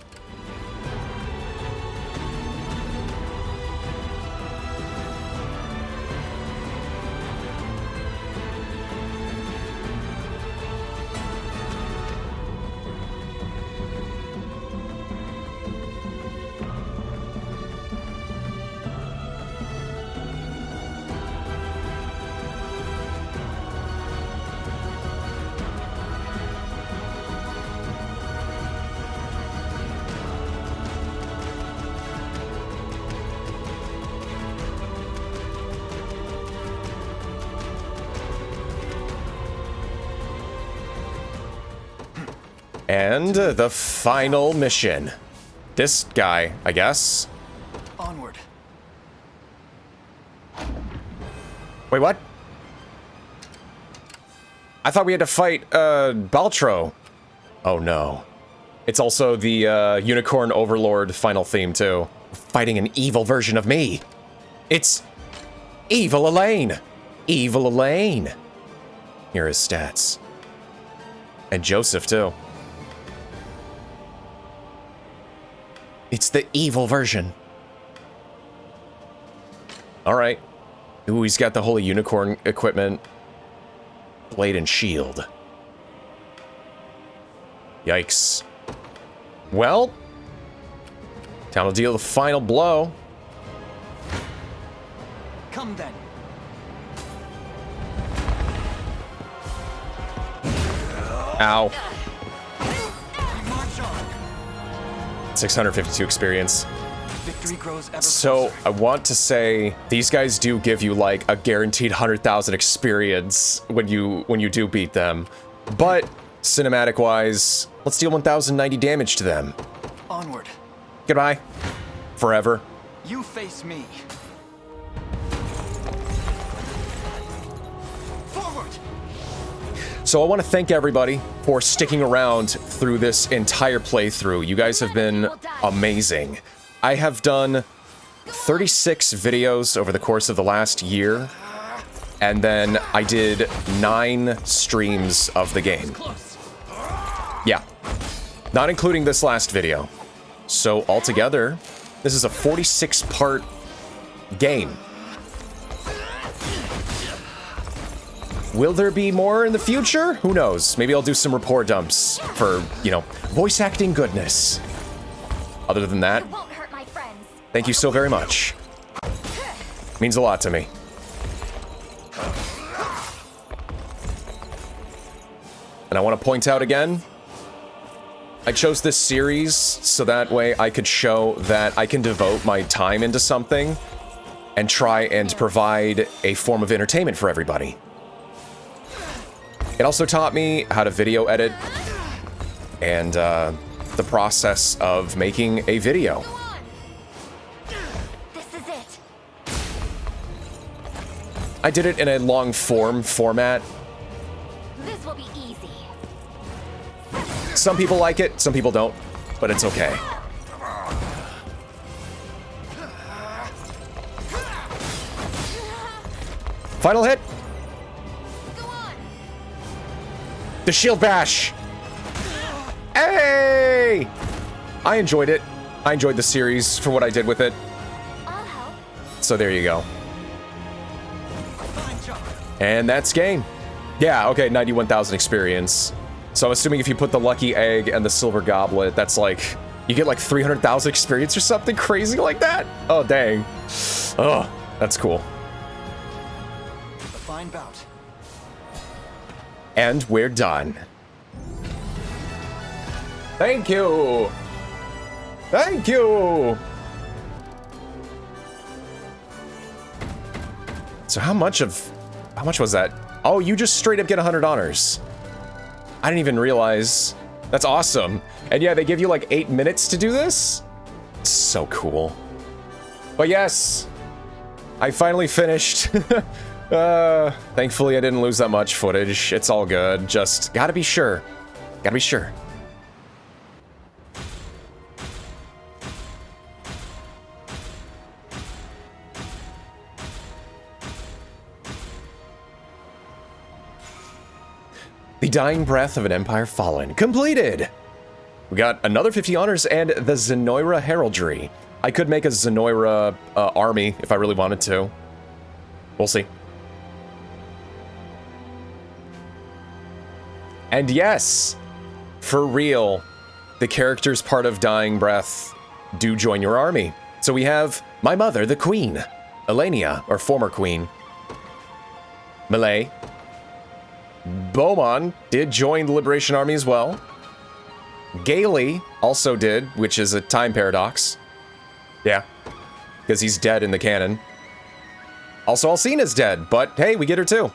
And the final mission. This guy, I guess. Onward. Wait, what? I thought we had to fight, Baltro. Oh no. It's also the, Unicorn Overlord final theme, too. Fighting an evil version of me. It's Evil Elaine. Evil Elaine. Here are his stats. And Joseph, too. It's the evil version. Alright. Ooh, he's got the holy unicorn equipment. Blade and shield. Yikes. Well, time to deal the final blow. Come then. Ow. March on. 652 experience. Victory grows ever So, closer. I want to say, these guys do give you, like, a guaranteed 100,000 experience when you do beat them. But, cinematic-wise, let's deal 1,090 damage to them. Onward. Goodbye. Forever. You face me. Forward. So I want to thank everybody for sticking around through this entire playthrough. You guys have been amazing. I have done 36 videos over the course of the last year, and then I did 9 streams of the game. Yeah, not including this last video. So altogether, this is a 46-part game. Will there be more in the future? Who knows? Maybe I'll do some report dumps for, you know, voice acting goodness. Other than that, It won't hurt my friends. thank you so very much. Means a lot to me. And I want to point out again, I chose this series so that way I could show that I can devote my time into something and try and provide a form of entertainment for everybody. It also taught me how to video edit and the process of making a video. Go on. This is it. I did it in a long form format. This will be easy. Some people like it, some people don't, but it's okay. Final hit. Go on. The shield bash. Hey! I enjoyed it. I enjoyed the series for what I did with it. I'll help. So there you go. Fine job. And that's game. Yeah, okay, 91,000 experience. So I'm assuming if you put the lucky egg and the silver goblet, that's like, you get like 300,000 experience or something crazy like that? Oh, dang. Oh, that's cool. A fine bout. And we're done. Thank you. Thank you. So how much was that? Oh, you just straight up get 100 honors. I didn't even realize. That's awesome. And yeah, they give you like 8 minutes to do this? So cool. But yes, I finally finished. Thankfully I didn't lose that much footage. It's all good. Just gotta be sure. Gotta be sure. The Dying Breath of an Empire Fallen. Completed! We got another 50 honors and the Zenoira Heraldry. I could make a Zenoira army if I really wanted to. We'll see. And yes, for real, the characters part of Dying Breath do join your army. So we have my mother, the Queen, Elenia, or former Queen, Melee. Beaumont did join the Liberation Army as well. Gailey also did, which is a time paradox. Yeah, because he's dead in the canon. Also, Alcena's dead, but hey, we get her too.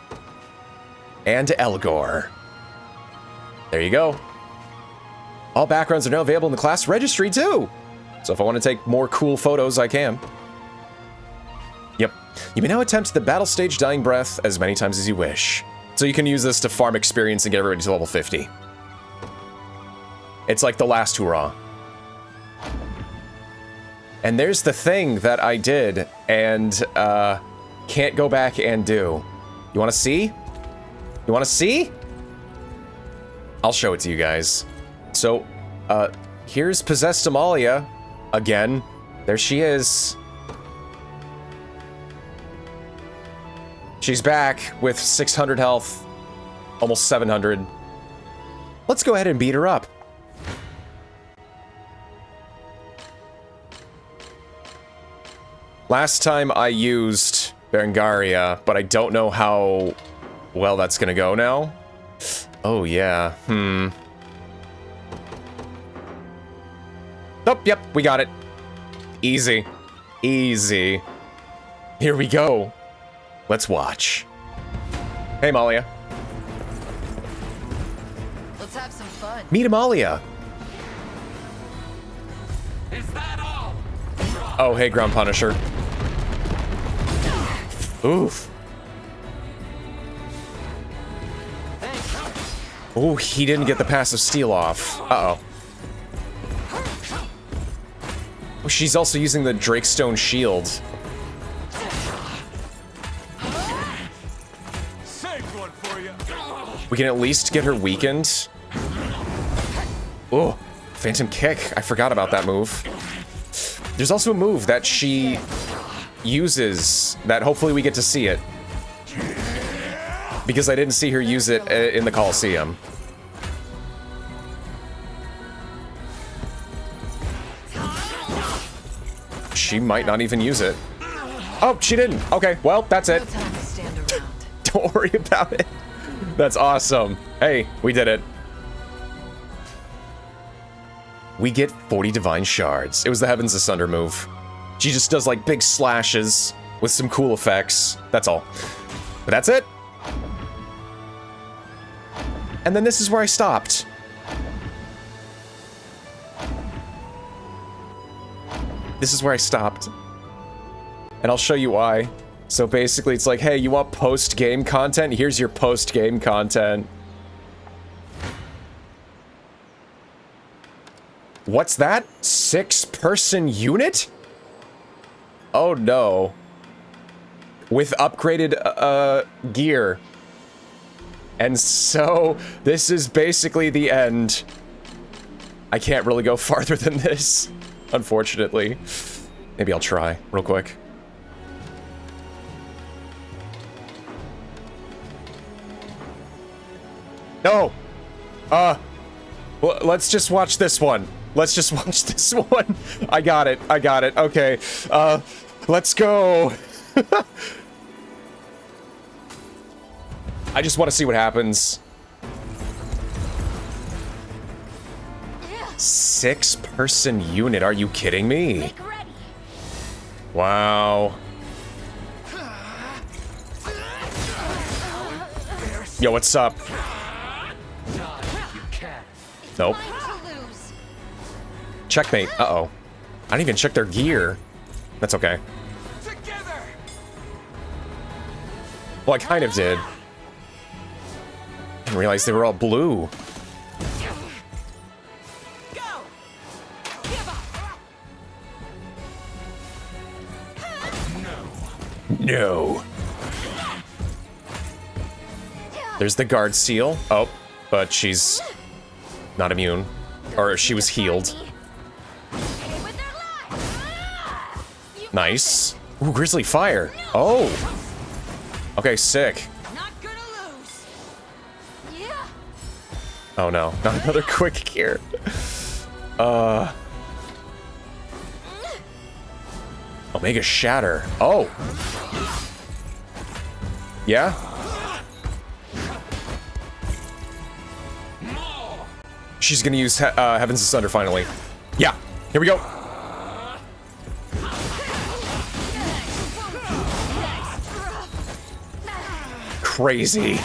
And Elgor. There you go. All backgrounds are now available in the class registry too. So if I want to take more cool photos, I can. Yep. You may now attempt the battle stage Dying Breath as many times as you wish. So you can use this to farm experience and get everybody to level 50. It's like the last hurrah. And there's the thing that I did and can't go back and do. You want to see? You want to see? I'll show it to you guys. So, here's Possessed Amalia again. There she is. She's back with 600 health, almost 700. Let's go ahead and beat her up. Last time I used Berengaria, but I don't know how well that's gonna go now. Oh yeah, Oh, yep, we got it. Easy. Easy. Here we go. Let's watch. Hey, Malia. Let's have some fun. Meet Amalia. Is that all? Oh, hey, Ground Punisher. Oof. Oh, he didn't get the passive steal off. Uh-oh. Oh, she's also using the Drakestone shield. Saved one for you. We can at least get her weakened. Oh, Phantom Kick. I forgot about that move. There's also a move that she uses that hopefully we get to see it. Because I didn't see her use it in the Coliseum. She might not even use it. Oh, she didn't. Okay, well, that's it. No time to stand around. Don't worry about it. That's awesome. Hey, we did it. We get 40 Divine Shards. It was the Heavens Asunder move. She just does like big slashes with some cool effects. That's all. But that's it. And then this is where I stopped. This is where I stopped. And I'll show you why. So basically it's like, hey, you want post-game content? Here's your post-game content. What's that? 6-person unit? Oh no. With upgraded gear. And so this is basically the end. I can't really go farther than this, unfortunately. Maybe I'll try real quick. No. Well, let's just watch this one. Let's just watch this one. I got it. I got it. Okay. Let's go. I just want to see what happens. 6-person unit. Are you kidding me? Make ready. Wow. Yo, what's up? Nope. Mine to lose. Checkmate. Uh-oh. I didn't even check their gear. That's okay. Together. Well, I kind of did. I didn't realize they were all blue. Go! Give up! No. There's the guard seal. Oh, but she's not immune. Or she was healed. With their lives. Nice. Ooh, Grizzly Fire. Oh. Okay, sick. Not gonna lose! Yeah. Oh no, not another quick gear. Omega Shatter. Oh. Yeah? She's gonna use Heavens Asunder finally. Yeah, here we go. Crazy.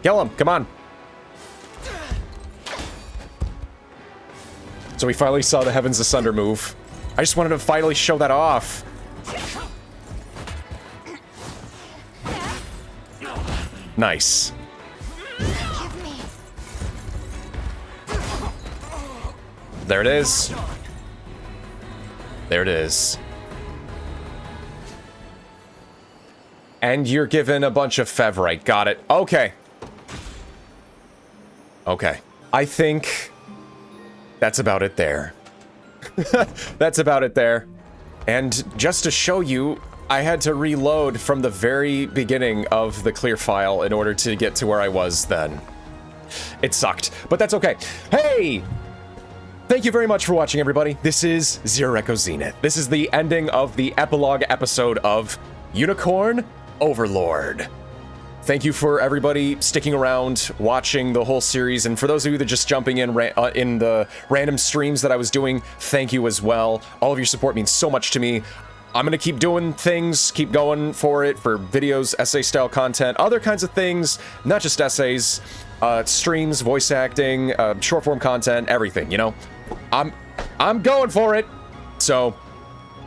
Kill him, come on. So we finally saw the Heavens Asunder move. I just wanted to finally show that off. Nice. There it is. There it is. And you're given a bunch of Fevrite. Got it. Okay. Okay. I think that's about it there. That's about it there. And just to show you, I had to reload from the very beginning of the clear file in order to get to where I was then. It sucked, but that's okay. Hey! Thank you very much for watching, everybody. This is ZeroEchoZenith. This is the ending of the epilogue episode of Unicorn Overlord. Thank you for everybody sticking around, watching the whole series, and for those of you that are just jumping in the random streams that I was doing, thank you as well. All of your support means so much to me. I'm gonna keep doing things, keep going for it, for videos, essay-style content, other kinds of things, not just essays, streams, voice acting, short-form content, everything, you know? I'm going for it! So,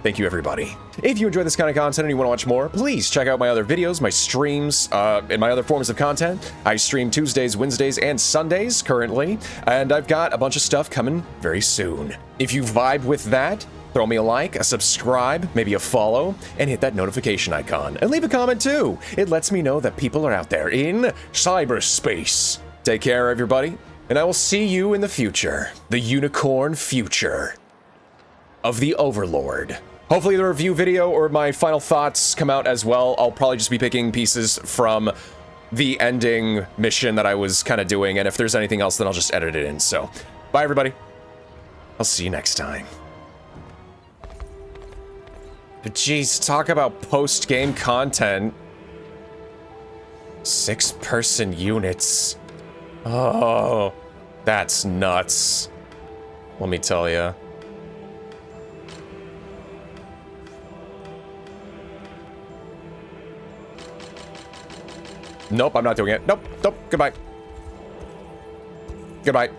thank you, everybody. If you enjoy this kind of content and you want to watch more, please check out my other videos, my streams, and my other forms of content. I stream Tuesdays, Wednesdays, and Sundays currently, and I've got a bunch of stuff coming very soon. If you vibe with that, throw me a like, a subscribe, maybe a follow, and hit that notification icon. And leave a comment too. It lets me know that people are out there in cyberspace. Take care, everybody, and I will see you in the future. The unicorn future of the Overlord. Hopefully the review video or my final thoughts come out as well. I'll probably just be picking pieces from the ending mission that I was kind of doing, and if there's anything else, then I'll just edit it in. So, bye everybody. I'll see you next time. But geez, talk about post-game content. 6-person units. Oh, that's nuts. Let me tell you. Nope, I'm not doing it. Nope, nope, goodbye. Goodbye.